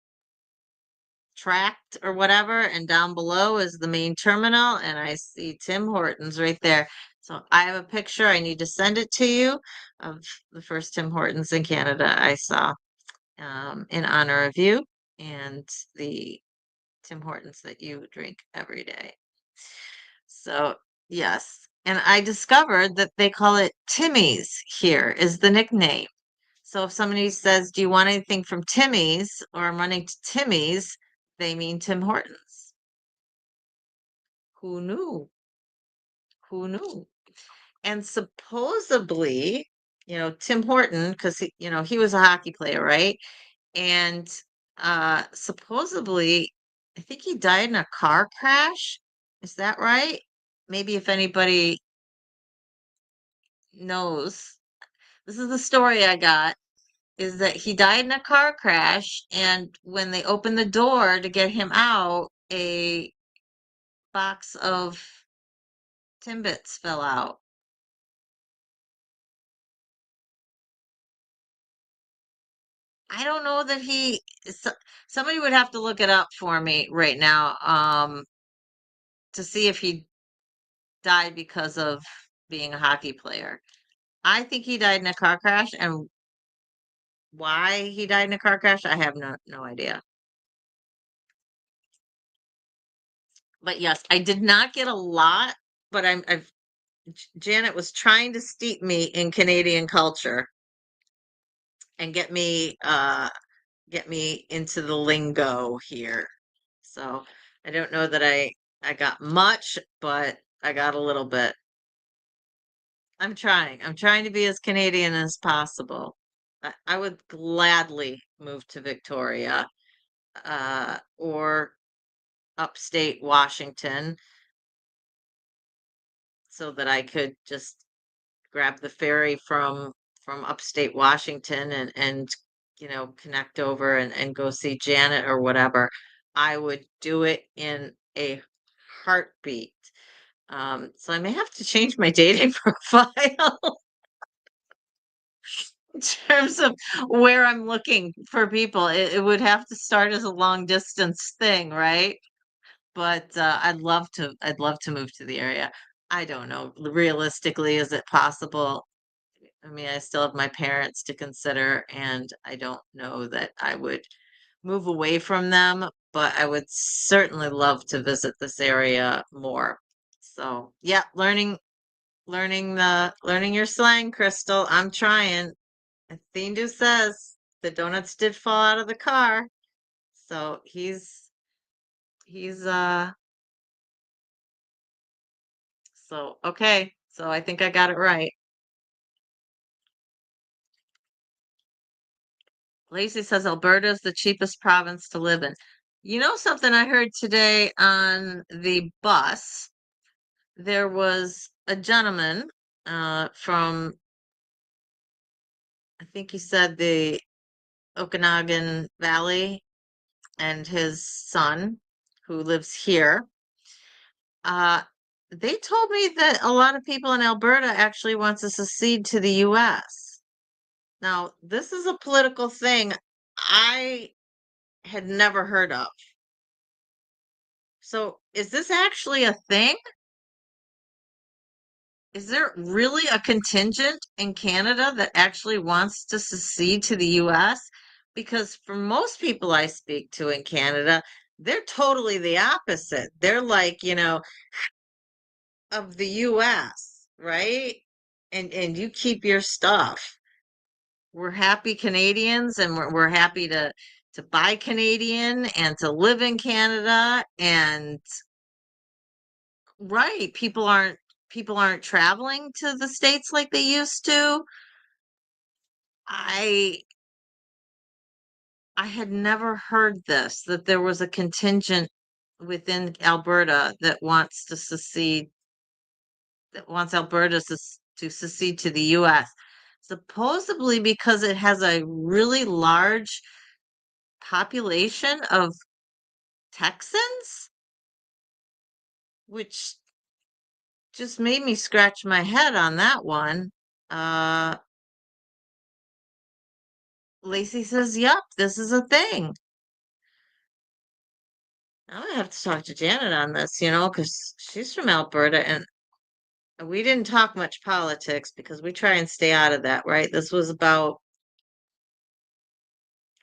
tract or whatever, and down below is the main terminal, and I see Tim Hortons right there. So I have a picture. I need to send it to you of the first Tim Hortons in Canada I saw in honor of you and the Tim Hortons that you drink every day. So, yes. And I discovered that they call it Timmy's here is the nickname. So if somebody says, "Do you want anything from Timmy's?" or "I'm running to Timmy's," they mean Tim Hortons. Who knew? Who knew? And supposedly, Tim Horton, because he was a hockey player, right? And supposedly, I think he died in a car crash. Is that right? Maybe if anybody knows, this is the story I got, is that he died in a car crash, and when they opened the door to get him out, a box of Timbits fell out. I don't know that somebody would have to look it up for me right now, to see if he died because of being a hockey player. I think he died in a car crash, and why he died in a car crash, I have no idea. But yes, I did not get a lot, but Janet was trying to steep me in Canadian culture and get me into the lingo here. So I don't know that I got much, but I got a little bit. I'm trying. I'm trying to be as Canadian as possible. I would gladly move to Victoria, or upstate Washington so that I could just grab the ferry from upstate Washington and connect over and go see Janet or whatever. I would do it in a heartbeat. So I may have to change my dating profile in terms of where I'm looking for people. It would have to start as a long distance thing, right? But I'd love to move to the area. I don't know. Realistically, is it possible? I mean, I still have my parents to consider, and I don't know that I would move away from them, but I would certainly love to visit this area more. So, yeah, learning your slang, Crystal. I'm trying. Thindu says the donuts did fall out of the car. So he's so okay. So I think I got it right. Lacey says Alberta is the cheapest province to live in. You know something I heard today on the bus? There was a gentleman from, I think he said the Okanagan Valley, and his son, who lives here. Uh, they told me that a lot of people in Alberta actually want to secede to the US. Now, this is a political thing I had never heard of. So, is this actually a thing? Is there really a contingent in Canada that actually wants to secede to the US? Because for most people I speak to in Canada, they're totally the opposite. They're like, of the US, right? And you keep your stuff. We're happy Canadians, and we're happy to buy Canadian and to live in Canada. And right, people aren't traveling to the States like they used to. I I had never heard this, that there was a contingent within Alberta that wants Alberta to secede to the US, supposedly because it has a really large population of Texans, which just made me scratch my head on that one. Uh, Lacey says, "Yep, this is a thing." I'm gonna have to talk to Janet on this, because she's from Alberta, and we didn't talk much politics because we try and stay out of that, right? This was about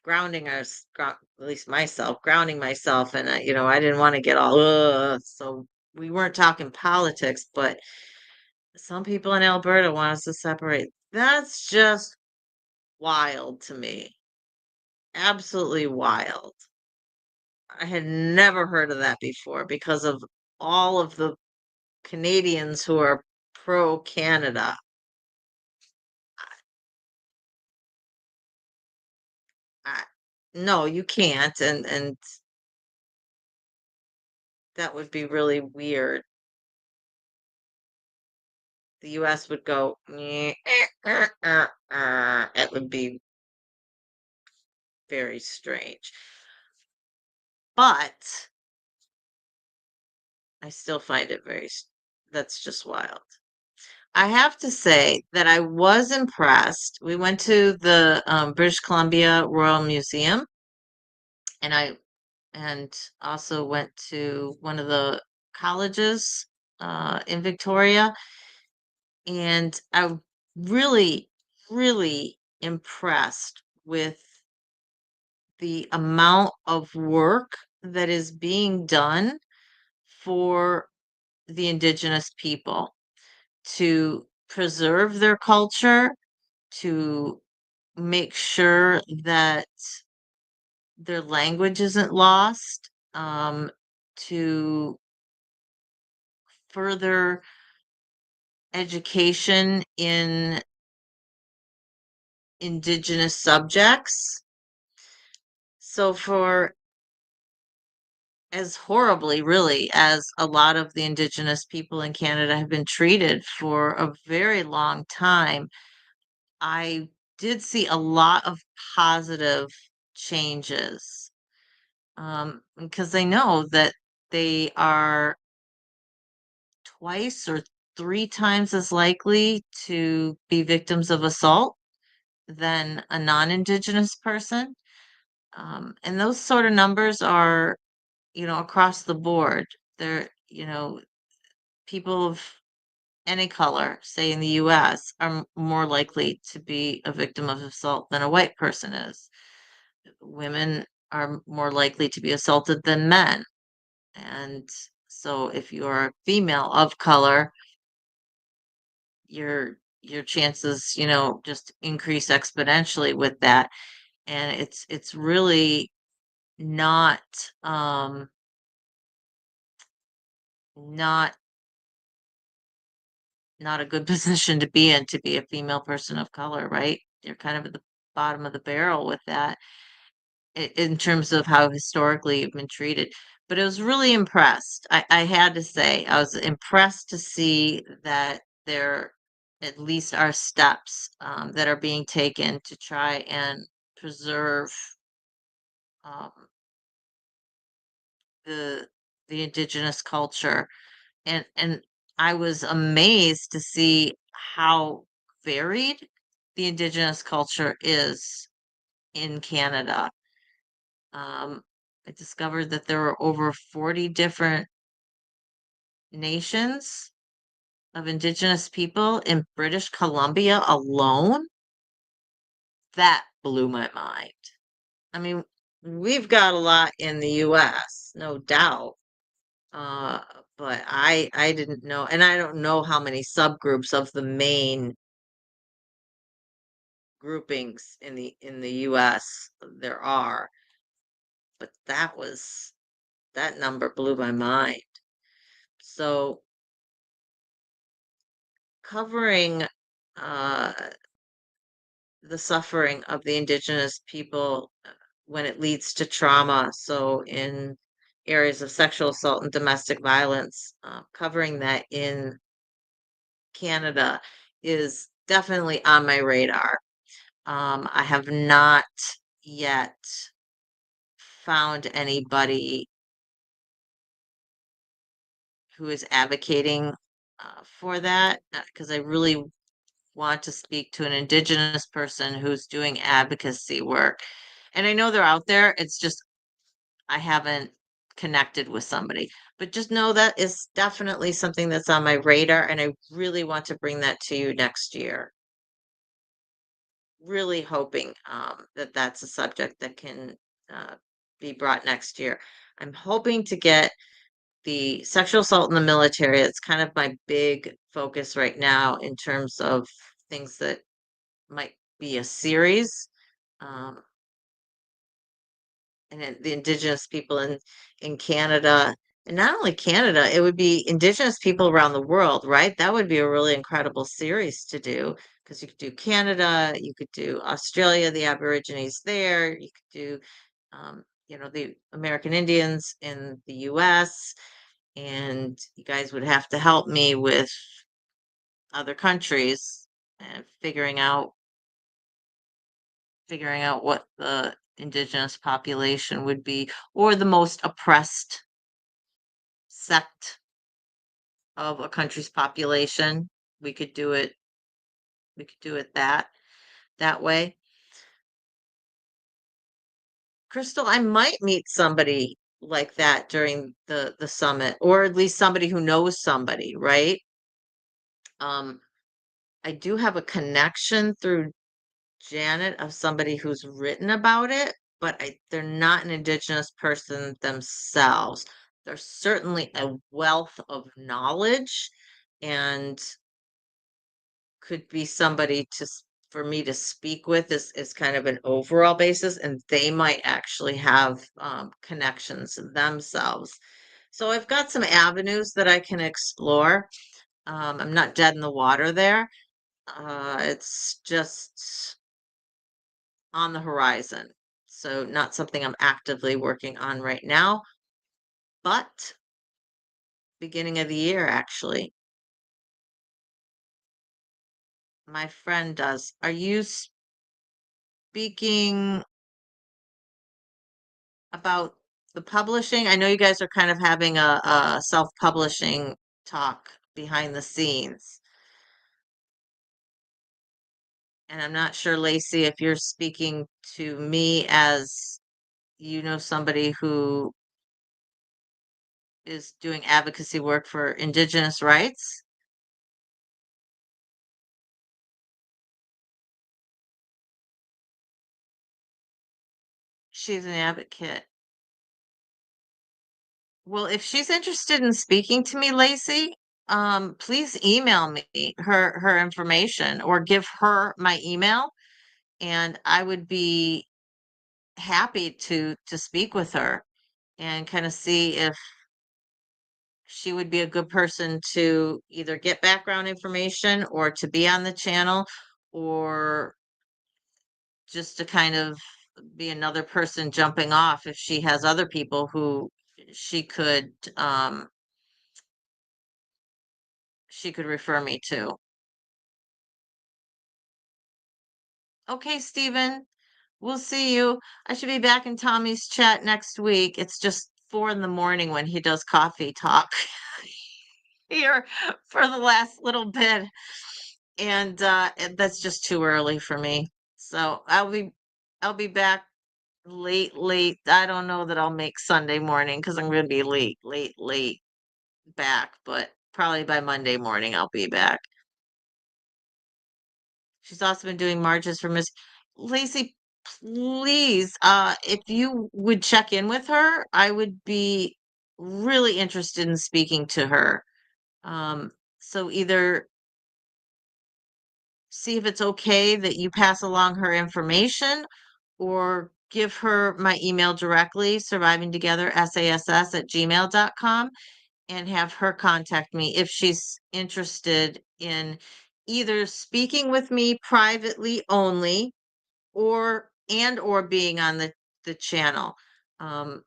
grounding us, at least myself, grounding myself, and I didn't want to get all, so we weren't talking politics, but some people in Alberta want us to separate. That's just wild to me. Absolutely wild. I had never heard of that before because of all of the Canadians who are pro Canada. I, no, you can't, and that would be really weird. The US would go, "Nyeh, it would be very strange. But I still find it that's just wild. I have to say that I was impressed. We went to the British Columbia Royal Museum, and I and also went to one of the colleges in Victoria, and I'm really, really impressed with the amount of work that is being done for the indigenous people to preserve their culture, to make sure that their language isn't lost, to further education in indigenous subjects. So, for as horribly, really, as a lot of the indigenous people in Canada have been treated for a very long time, I did see a lot of positive changes, because they know that they are twice or three times as likely to be victims of assault than a non-Indigenous person. And those sort of numbers are, across the board. They're, people of any color, say in the US, are more likely to be a victim of assault than a white person is. Women are more likely to be assaulted than men. And so if you're a female of color, your chances, just increase exponentially with that. And it's really not not not a good position to be in, to be a female person of color, right? You're kind of at the bottom of the barrel with that. in terms of how historically you've been treated. But I was really impressed. I had to say, I was impressed to see that there at least are steps that are being taken to try and preserve um, the indigenous culture. And I was amazed to see how varied the indigenous culture is in Canada. I discovered that there were over 40 different nations of indigenous people in British Columbia alone. That blew my mind. I mean, we've got a lot in the US, no doubt. Uh, but I didn't know, and I don't know how many subgroups of the main groupings in the US there are, but that number blew my mind. So covering uh, the suffering of the indigenous people when it leads to trauma. So in areas of sexual assault and domestic violence, covering that in Canada is definitely on my radar. I have not yet found anybody who is advocating for that because I really want to speak to an indigenous person who's doing advocacy work. And I know they're out there. It's just I haven't connected with somebody. But just know that is definitely something that's on my radar, and I really want to bring that to you next year. Really hoping that that's a subject that can uh, be brought next year. I'm hoping to get the sexual assault in the military. It's kind of my big focus right now in terms of things that might be a series. Um, and the indigenous people in Canada, and not only Canada, it would be indigenous people around the world, right? That would be a really incredible series to do because you could do Canada, you could do Australia, the Aborigines there, you could do the American Indians in the US, and you guys would have to help me with other countries and figuring out what the indigenous population would be, or the most oppressed sect of a country's population. We could do it, we could do it that way. Crystal, I might meet somebody like that during the summit, or at least somebody who knows somebody, right? Um, I do have a connection through Janet of somebody who's written about it, but they're not an indigenous person themselves. There's certainly a wealth of knowledge and could be somebody for me to speak with is kind of an overall basis, and they might actually have connections themselves. So I've got some avenues that I can explore. I'm not dead in the water there. It's just on the horizon. So not something I'm actively working on right now, but beginning of the year, actually, my friend does. Are you speaking about the publishing? I know you guys are kind of having a self-publishing talk behind the scenes. And I'm not sure, Lacey, if you're speaking to me as somebody who is doing advocacy work for Indigenous rights. She's an advocate. Well, if she's interested in speaking to me, Lacey, please email me her information or give her my email, and I would be happy to speak with her and kind of see if she would be a good person to either get background information or to be on the channel or just to kind of be another person jumping off if she has other people who she could um she could refer me to. Okay, Stephen, we'll see you. I should be back in Tommy's chat next week. It's just 4 in the morning when he does coffee talk here for the last little bit. And that's just too early for me. So I'll be back late. I don't know that I'll make Sunday morning because I'm gonna be late back, but probably by Monday morning I'll be back. She's also been doing marches for Miss Lacey. Please, if you would check in with her, I would be really interested in speaking to her. So either see if it's okay that you pass along her information or give her my email directly, survivingtogether@gmail.com, and have her contact me if she's interested in either speaking with me privately only or being on the channel. Um,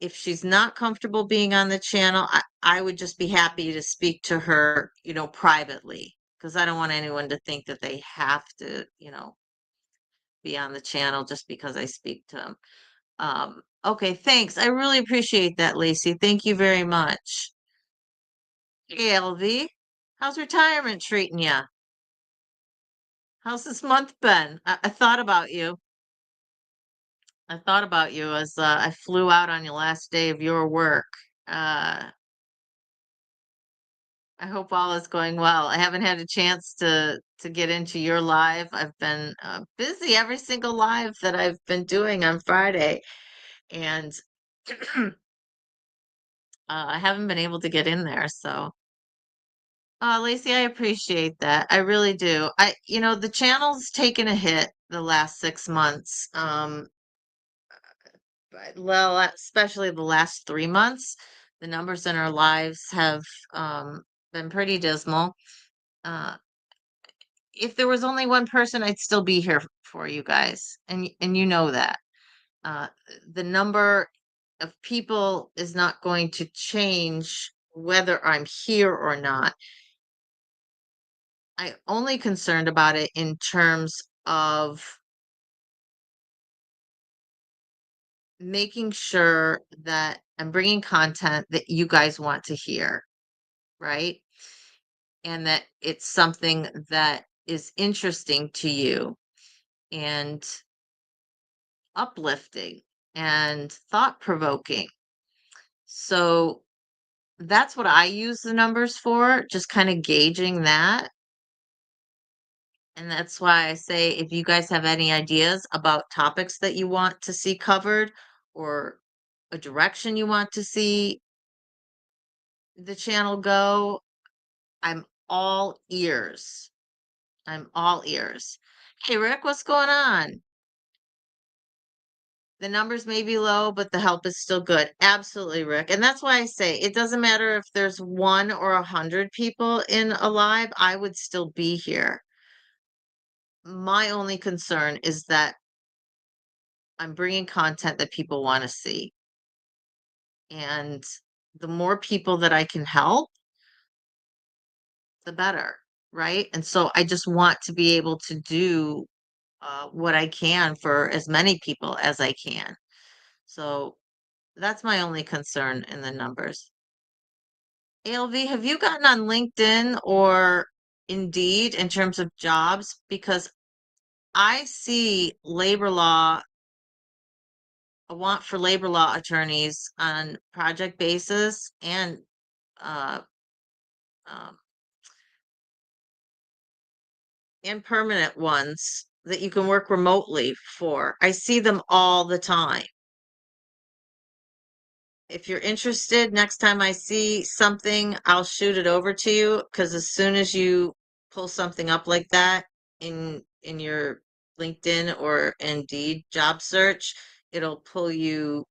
if she's not comfortable being on the channel, I would just be happy to speak to her, privately, because I don't want anyone to think that they have to, be on the channel just because I speak to them. Okay, thanks. I really appreciate that, Lacey. Thank you very much. Hey, LV, how's retirement treating you? How's this month been? I thought about you. I thought about you as I flew out on your last day of your work. Uh, I hope all is going well. I haven't had a chance to get into your live. I've been busy every single live that I've been doing on Friday, and I haven't been able to get in there. So, Lacey, I appreciate that. I really do. The channel's taken a hit the last 6 months. Well, especially the last 3 months, the numbers in our lives have been pretty dismal. Uh, if there was only one person, I'd still be here for you guys, and you know that. Uh, the number of people is not going to change whether I'm here or not. I only concerned about it in terms of making sure that I'm bringing content that you guys want to hear, right? And that it's something that is interesting to you and uplifting and thought provoking. So that's what I use the numbers for, just kind of gauging that. And that's why I say if you guys have any ideas about topics that you want to see covered or a direction you want to see the channel go, I'm all ears. I'm all ears. Hey, Rick, what's going on? The numbers may be low, but the help is still good. Absolutely, Rick. And that's why I say it doesn't matter if there's 1 or 100 people in a live, I would still be here. My only concern is that I'm bringing content that people want to see. And the more people that I can help, the better. Right. And so I just want to be able to do what I can for as many people as I can. So that's my only concern in the numbers. ALV, have you gotten on LinkedIn or Indeed in terms of jobs? Because I see labor law, a want for labor law attorneys on project basis uh, um, and permanent ones that you can work remotely for. I see them all the time. If you're interested, next time I see something, I'll shoot it over to you because as soon as you pull something up like that in your LinkedIn or Indeed job search, it'll pull you,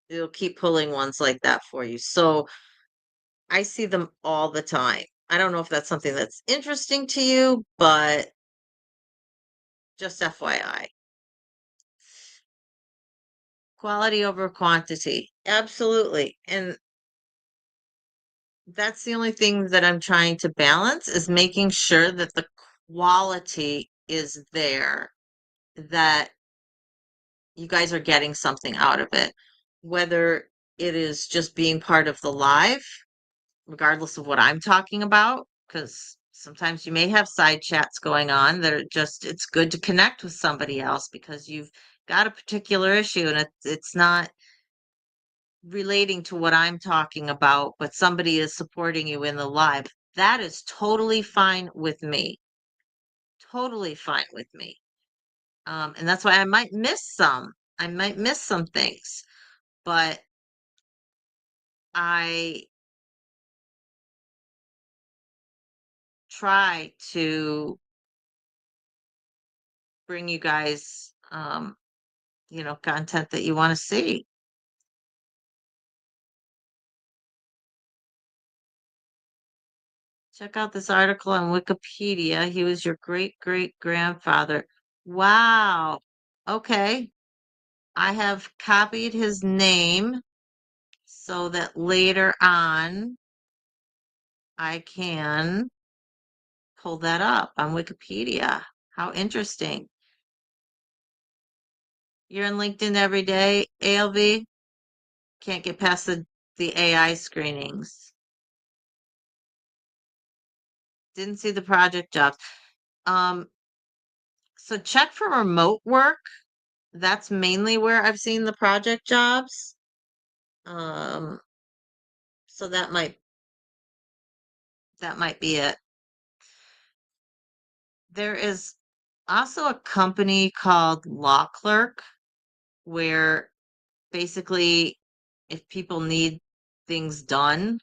it'll keep pulling ones like that for you. So I see them all the time. I don't know if that's something that's interesting to you, but just FYI. Quality over quantity. Absolutely. And that's the only thing that I'm trying to balance is making sure that the quality is there, that you guys are getting something out of it, whether it is just being part of the live, regardless of what I'm talking about, because sometimes you may have side chats going on that are just, it's good to connect with somebody else because you've got a particular issue and it's not relating to what I'm talking about, but somebody is supporting you in the live. That is totally fine with me. Totally fine with me. And that's why I might miss some. I might miss some things, but I try to bring you guys, content that you want to see. Check out this article on Wikipedia. He was your great great grandfather. Wow. Okay. I have copied his name so that later on I can pull that up on Wikipedia. How interesting. You're on LinkedIn every day, ALV? Can't get past the AI screenings. Didn't see the project jobs. Um, so check for remote work. That's mainly where I've seen the project jobs. Um, so that might be it. There is also a company called Law Clerk where basically if people need things done,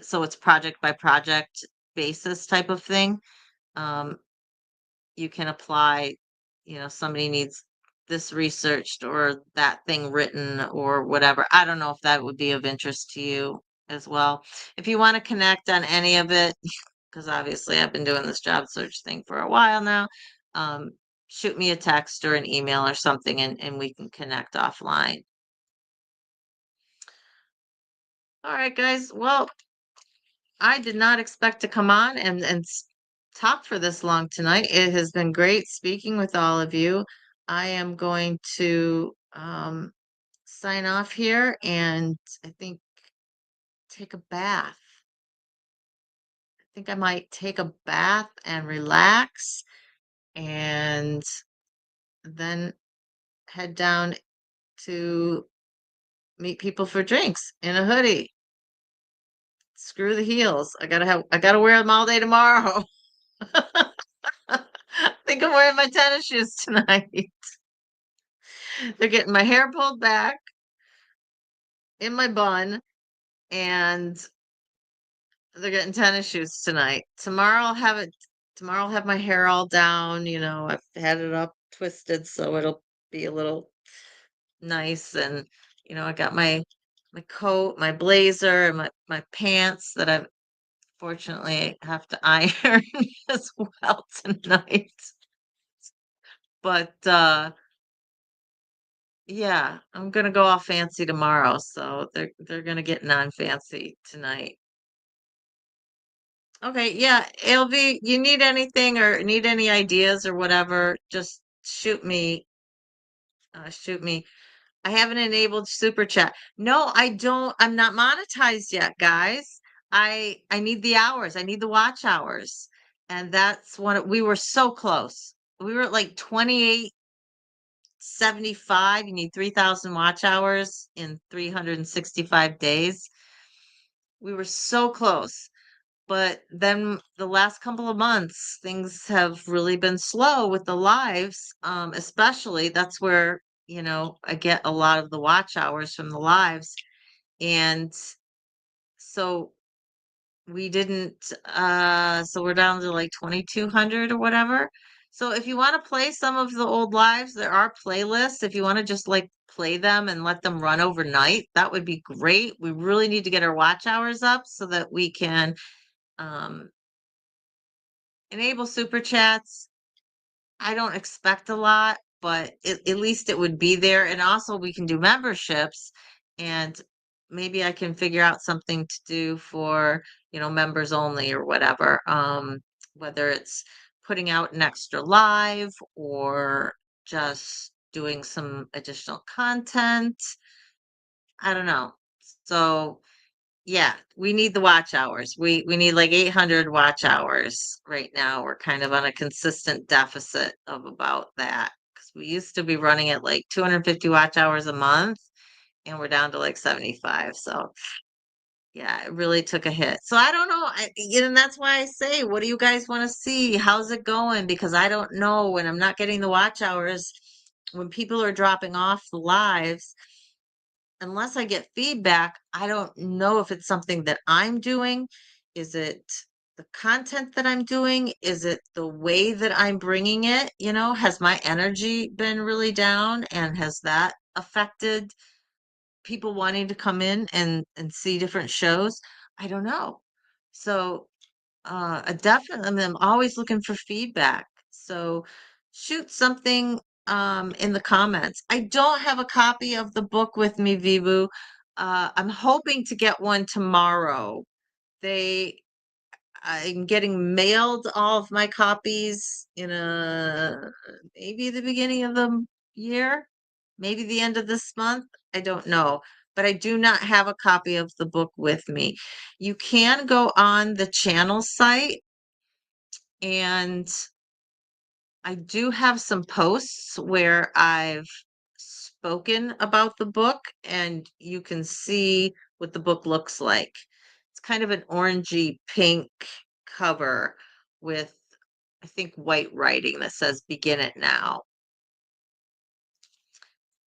so it's project by project basis type of thing. Um, you can apply, somebody needs this researched or that thing written or whatever. I don't know if that would be of interest to you as well. If you want to connect on any of it, because obviously I've been doing this job search thing for a while now, um, shoot me a text or an email or something and we can connect offline. All right, guys. Well, I did not expect to come on and talk for this long tonight. It has been great speaking with all of you. I am going to sign off here and I think take a bath. I think I might take a bath and relax and then head down to meet people for drinks in a hoodie. Screw the heels. I gotta wear them all day tomorrow. I think I'm wearing my tennis shoes tonight. They're getting my hair pulled back in my bun, and they're getting tennis shoes tonight. Tomorrow I'll have my hair all down, I've had it up twisted so it'll be a little nice and I got my coat, my blazer, and my pants that I fortunately have to iron as well tonight. But yeah, I'm gonna go all fancy tomorrow, so they're gonna get non-fancy tonight. Okay, yeah, LV, you need anything or need any ideas or whatever, just shoot me. I haven't enabled super chat. No, I don't. I'm not monetized yet, guys. I need the hours. I need the watch hours. And that's we were so close. We were at like 28.75. You need 3,000 watch hours in 365 days. We were so close. But then the last couple of months, things have really been slow with the lives, especially that's where, I get a lot of the watch hours from the lives. And so we didn't, so we're down to like 2,200 or whatever. So if you want to play some of the old lives, there are playlists. If you want to just like play them and let them run overnight, that would be great. We really need to get our watch hours up so that we can, um, enable super chats. I don't expect a lot, but at least it would be there. And also we can do memberships, and maybe I can figure out something to do for, members only or whatever. Whether it's putting out an extra live or just doing some additional content. I don't know. So yeah, we need the watch hours. We need like 800 watch hours right now. We're kind of on a consistent deficit of about that because we used to be running at like 250 watch hours a month, and we're down to like 75. So yeah, it really took a hit. So I don't know. And that's why I say, what do you guys want to see? How's it going? Because I don't know when I'm not getting the watch hours, when people are dropping off the lives, unless I get feedback, I don't know if it's something that I'm doing. Is it the content that I'm doing? Is it the way that I'm bringing it? Has my energy been really down, and has that affected people wanting to come in and see different shows? I don't know. So I definitely am always looking for feedback. So shoot something in the comments. I don't have a copy of the book with me, Vivu. I'm hoping to get one tomorrow. They I'm getting mailed all of my copies in maybe the beginning of the year, maybe the end of this month. I don't know, but I do not have a copy of the book with me. You can go on the channel site, and I do have some posts where I've spoken about the book, and you can see what the book looks like. It's kind of an orangey pink cover with, I think, white writing that says begin it now.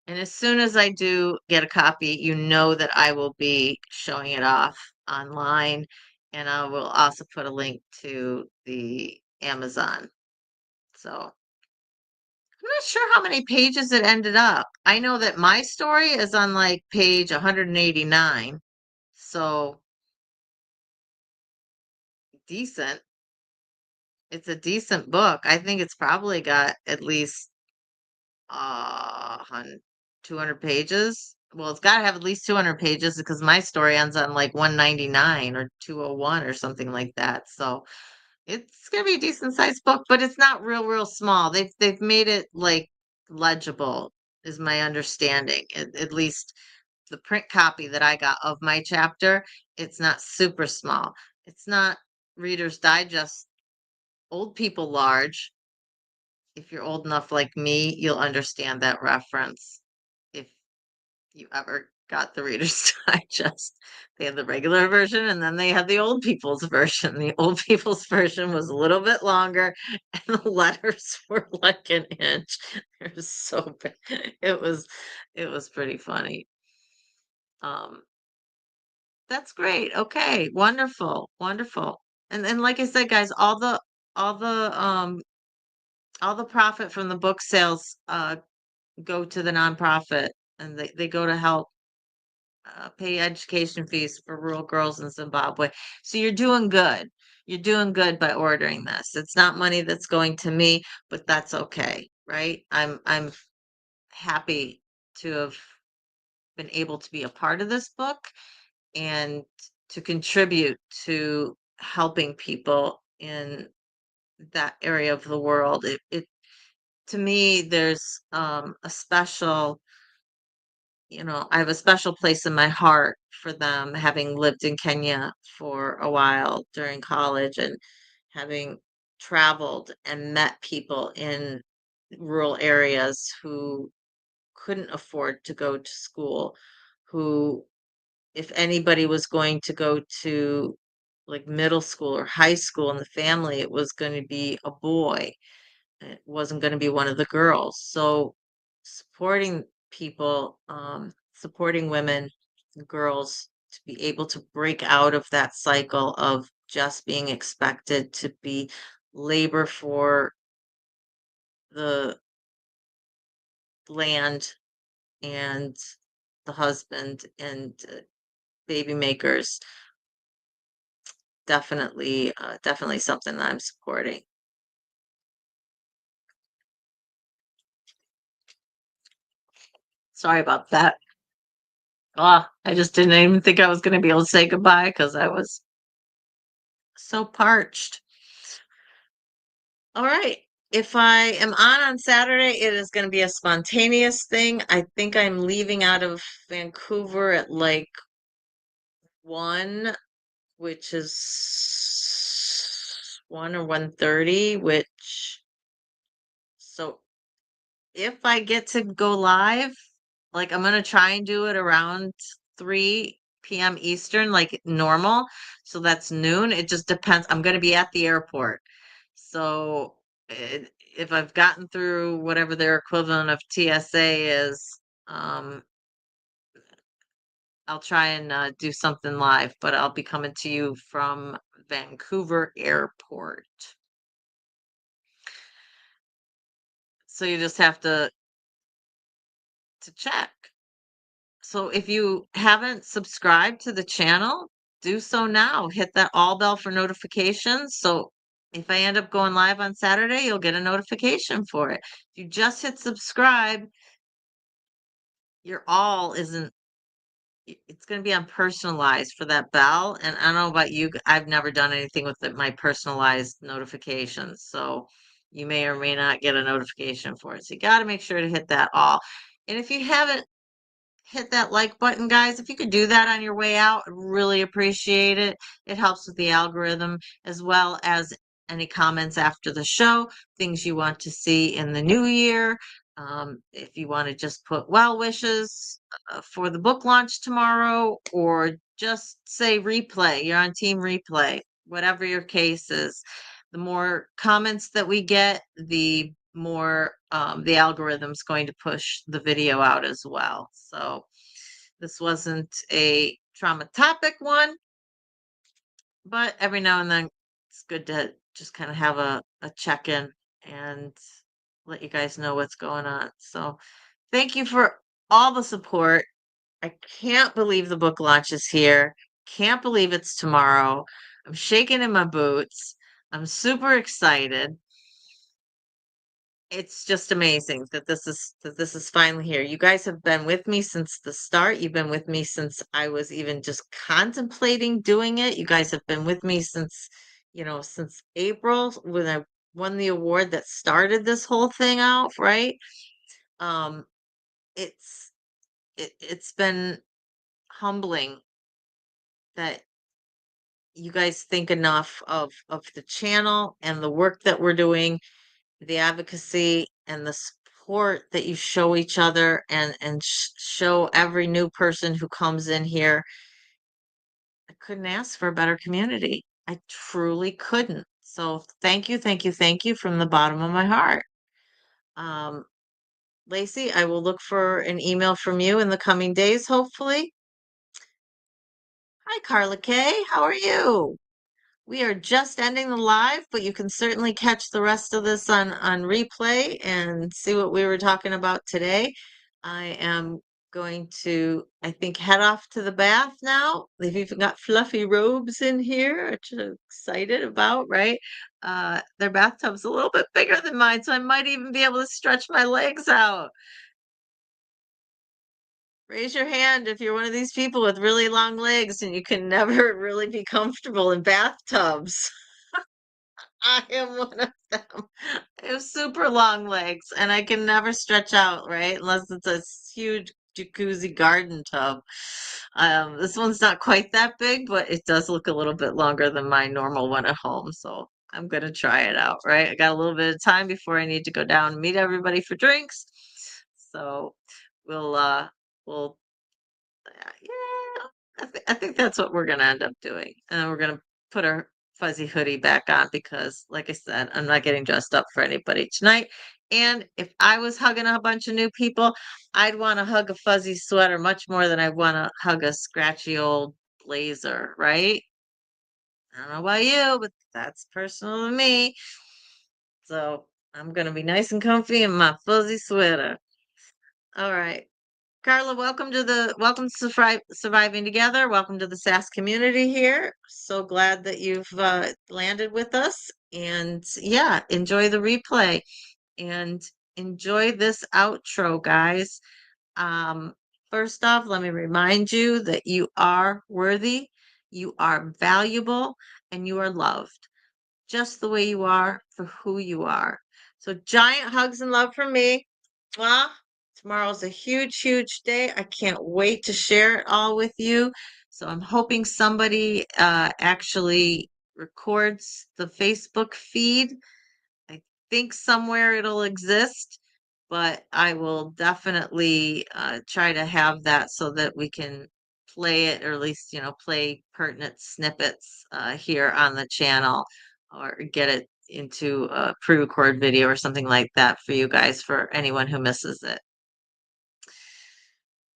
And as soon as I do get a copy, you know that I will be showing it off online, and I will also put a link to the Amazon. So I'm not sure how many pages it ended up. I know that my story is on like page 189. So decent. It's a decent book. I think it's probably got at least 200 pages. Well, it's got to have at least 200 pages because my story ends on like 199 or 201 or something like that. So it's gonna be a decent sized book, but it's not real small. They've made it like legible, is my understanding. At least the print copy that I got of my chapter, it's not super small. It's not Reader's Digest old people large. If you're old enough like me, you'll understand that reference. If you ever got the Reader's Digest, they had the regular version, and then they had the old people's version. The old people's version was a little bit longer, and the letters were like an inch. It was so bad. It was pretty funny. Um, that's great. Okay, wonderful, wonderful. And like I said, guys, all the um all the profit from the book sales go to the nonprofit, and they go to help pay education fees for rural girls in Zimbabwe. So you're doing good. You're doing good by ordering this. It's not money that's going to me, but that's okay, right? I'm happy to have been able to be a part of this book and to contribute to helping people in that area of the world. It to me, there's a special, I have a special place in my heart for them, having lived in Kenya for a while during college and having traveled and met people in rural areas who couldn't afford to go to school, who, if anybody was going to go to like middle school or high school in the family, it was going to be a boy. It wasn't going to be one of the girls. So supporting people, supporting women, girls to be able to break out of that cycle of just being expected to be labor for the land and the husband and baby makers. Definitely something that I'm supporting. Sorry about that. I just didn't even think I was going to be able to say goodbye because I was so parched. All right. If I am on Saturday, it is going to be a spontaneous thing. I think I'm leaving out of Vancouver at like 1, which is 1 or 1:30, which so if I get to go live, like I'm gonna try and do it around 3 p.m. Eastern, like normal. So that's noon. It just depends. I'm gonna be at the airport. So if I've gotten through whatever their equivalent of TSA is, um, I'll try and do something live, but I'll be coming to you from Vancouver Airport. So you just have to check. So if you haven't subscribed to the channel, do so now. Hit that all bell for notifications. So if I end up going live on Saturday, you'll get a notification for it. If you just hit subscribe, your all isn't, it's going to be on personalized for that bell. And I don't know about you, I've never done anything with my personalized notifications. So you may or may not get a notification for it. So you got to make sure to hit that all. And if you haven't hit that like button, guys. If you could do that on your way out, I'd really appreciate it. It helps with the algorithm as well as any comments after the show, things you want to see in the new year. If you want to just put well wishes for the book launch tomorrow, or just say replay, you're on team replay, whatever your case is. The more comments that we get, the more the algorithm's going to push the video out as well. So this wasn't a trauma topic one, but every now and then it's good to just kind of have a check-in and let you guys know what's going on. So thank you for all the support. I can't believe the book launch is here. Can't believe it's tomorrow. I'm shaking in my boots. I'm super excited. It's just amazing that this is finally here. You guys have been with me since the start. You've been with me since I was even just contemplating doing it. You guys have been with me since April when I won the award that started this whole thing out, right? Um, it's it's been humbling that you guys think enough of the channel and the work that we're doing, the advocacy and the support that you show each other, and show every new person who comes in here. I couldn't ask for a better community. I truly couldn't. So thank you, thank you, thank you from the bottom of my heart. Um, Lacey, I will look for an email from you in the coming days, hopefully. Hi, Carla Kay. How are you? We are just ending the live, but you can certainly catch the rest of this on replay and see what we were talking about today. I am going to, I think, head off to the bath now. They've even got fluffy robes in here, which I'm excited about, right? Their bathtub's a little bit bigger than mine, so I might even be able to stretch my legs out. Raise your hand if you're one of these people with really long legs and you can never really be comfortable in bathtubs. I am one of them. I have super long legs and I can never stretch out, right? Unless it's a huge jacuzzi garden tub. This one's not quite that big, but it does look a little bit longer than my normal one at home. So I'm gonna try it out, right? I got a little bit of time before I need to go down and meet everybody for drinks. So we'll yeah, I think that's what we're gonna end up doing. And we're gonna put our fuzzy hoodie back on because, like I said, I'm not getting dressed up for anybody tonight. And if I was hugging a bunch of new people, I'd want to hug a fuzzy sweater much more than I want to hug a scratchy old blazer, right? I don't know about you, but that's personal to me. So I'm gonna be nice and comfy in my fuzzy sweater. All right. Carla, welcome to Surviving Together. Welcome to the SAS community here. So glad that you've landed with us. And yeah, enjoy the replay and enjoy this outro, guys. First off, let me remind you that you are worthy, you are valuable, and you are loved just the way you are for who you are. So, giant hugs and love from me. Mwah. Tomorrow's a huge, huge day. I can't wait to share it all with you. So, I'm hoping somebody actually records the Facebook feed. I think somewhere it'll exist, but I will definitely try to have that so that we can play it, or at least, play pertinent snippets here on the channel, or get it into a pre-record video or something like that for you guys, for anyone who misses it.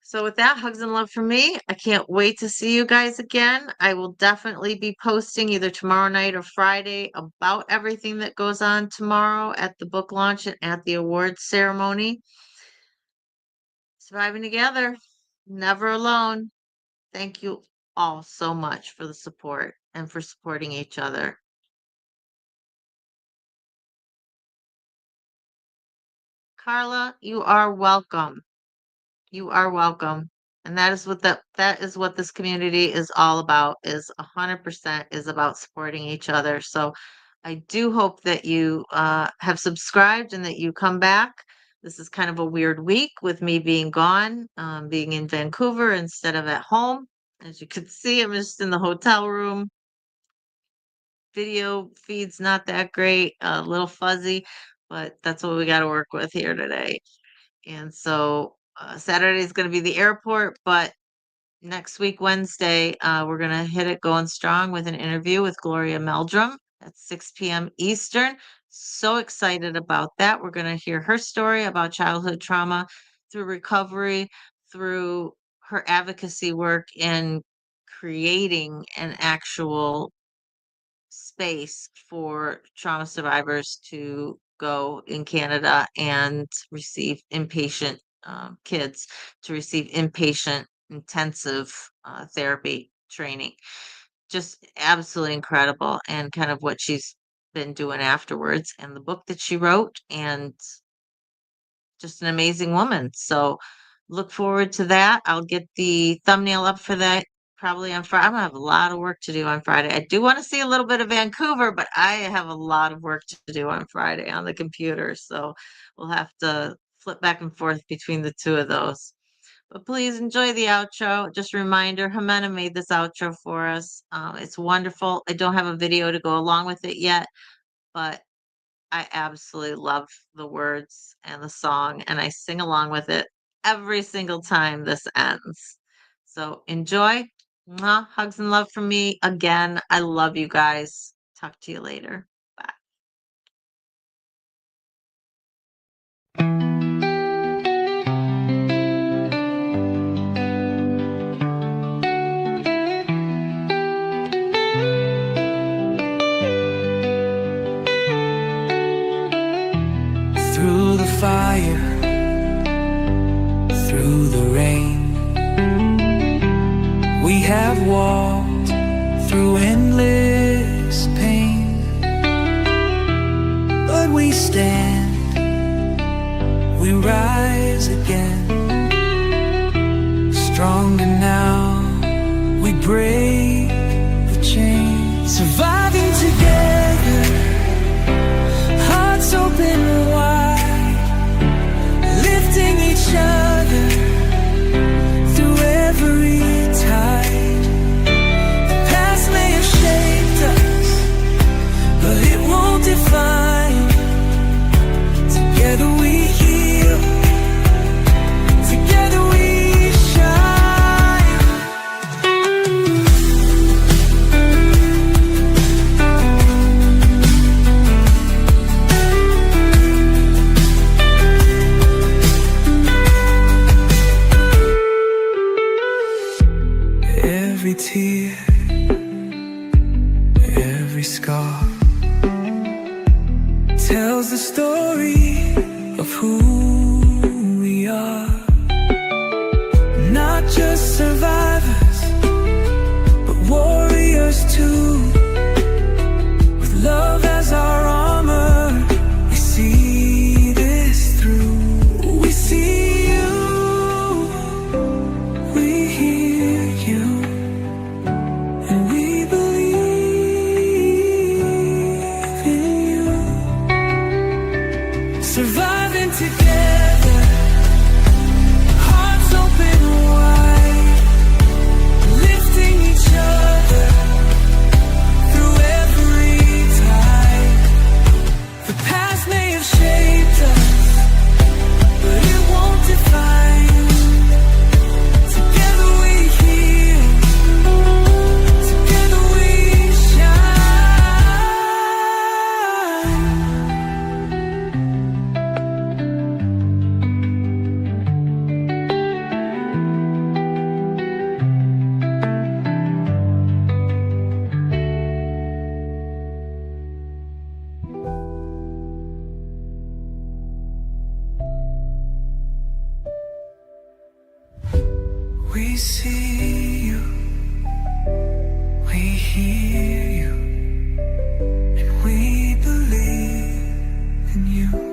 So with that, hugs and love from me. I can't wait to see you guys again. I will definitely be posting either tomorrow night or Friday about everything that goes on tomorrow at the book launch and at the awards ceremony. Surviving together, never alone. Thank you all so much for the support and for supporting each other. Carla, you are welcome. You are welcome. And that is what this community is all about, is 100% is about supporting each other. So I do hope that you have subscribed and that you come back. This is kind of a weird week with me being gone, being in Vancouver instead of at home. As you can see, I'm just in the hotel room. Video feed's not that great, a little fuzzy, but that's what we got to work with here today. And so Saturday is going to be the airport, but next week, Wednesday, we're going to hit it going strong with an interview with Gloria Meldrum at 6 p.m. Eastern. So excited about that. We're going to hear her story about childhood trauma through recovery, through her advocacy work in creating an actual space for trauma survivors to go in Canada and receive inpatient kids to receive inpatient intensive therapy training. Just absolutely incredible, and kind of what she's been doing afterwards, and the book that she wrote, and just an amazing woman. So look forward to that. I'll get the thumbnail up for that probably on Friday. I'm gonna have a lot of work to do on Friday. I do want to see a little bit of Vancouver, but I have a lot of work to do on Friday on the computer. So we'll have to flip back and forth between the two of those. But please enjoy the outro. Just a reminder, Jimena made this outro for us. It's wonderful. I don't have a video to go along with it yet, but I absolutely love the words and the song, and I sing along with it every single time this ends. So enjoy. Mwah, hugs and love from me again. I love you guys. Talk to you later. Bye. Through the fire, through the rain, we have walked through endless pain, but we stand, we rise again, stronger now, we break the chain, surviving together, hearts open wide, lifting each other through every tide. The past may have shaped us, but it won't define. Together we heal, together we shine. Every tear, every scar tells the story of who we are. Not just survivors, but warriors too. With love as our armor, we see this through. We see you surviving together, hearts open wide, lifting each other through every tide. The past may have shaped us, but it won't define. Together we heal, together we shine. We see you, we hear you, and we believe in you.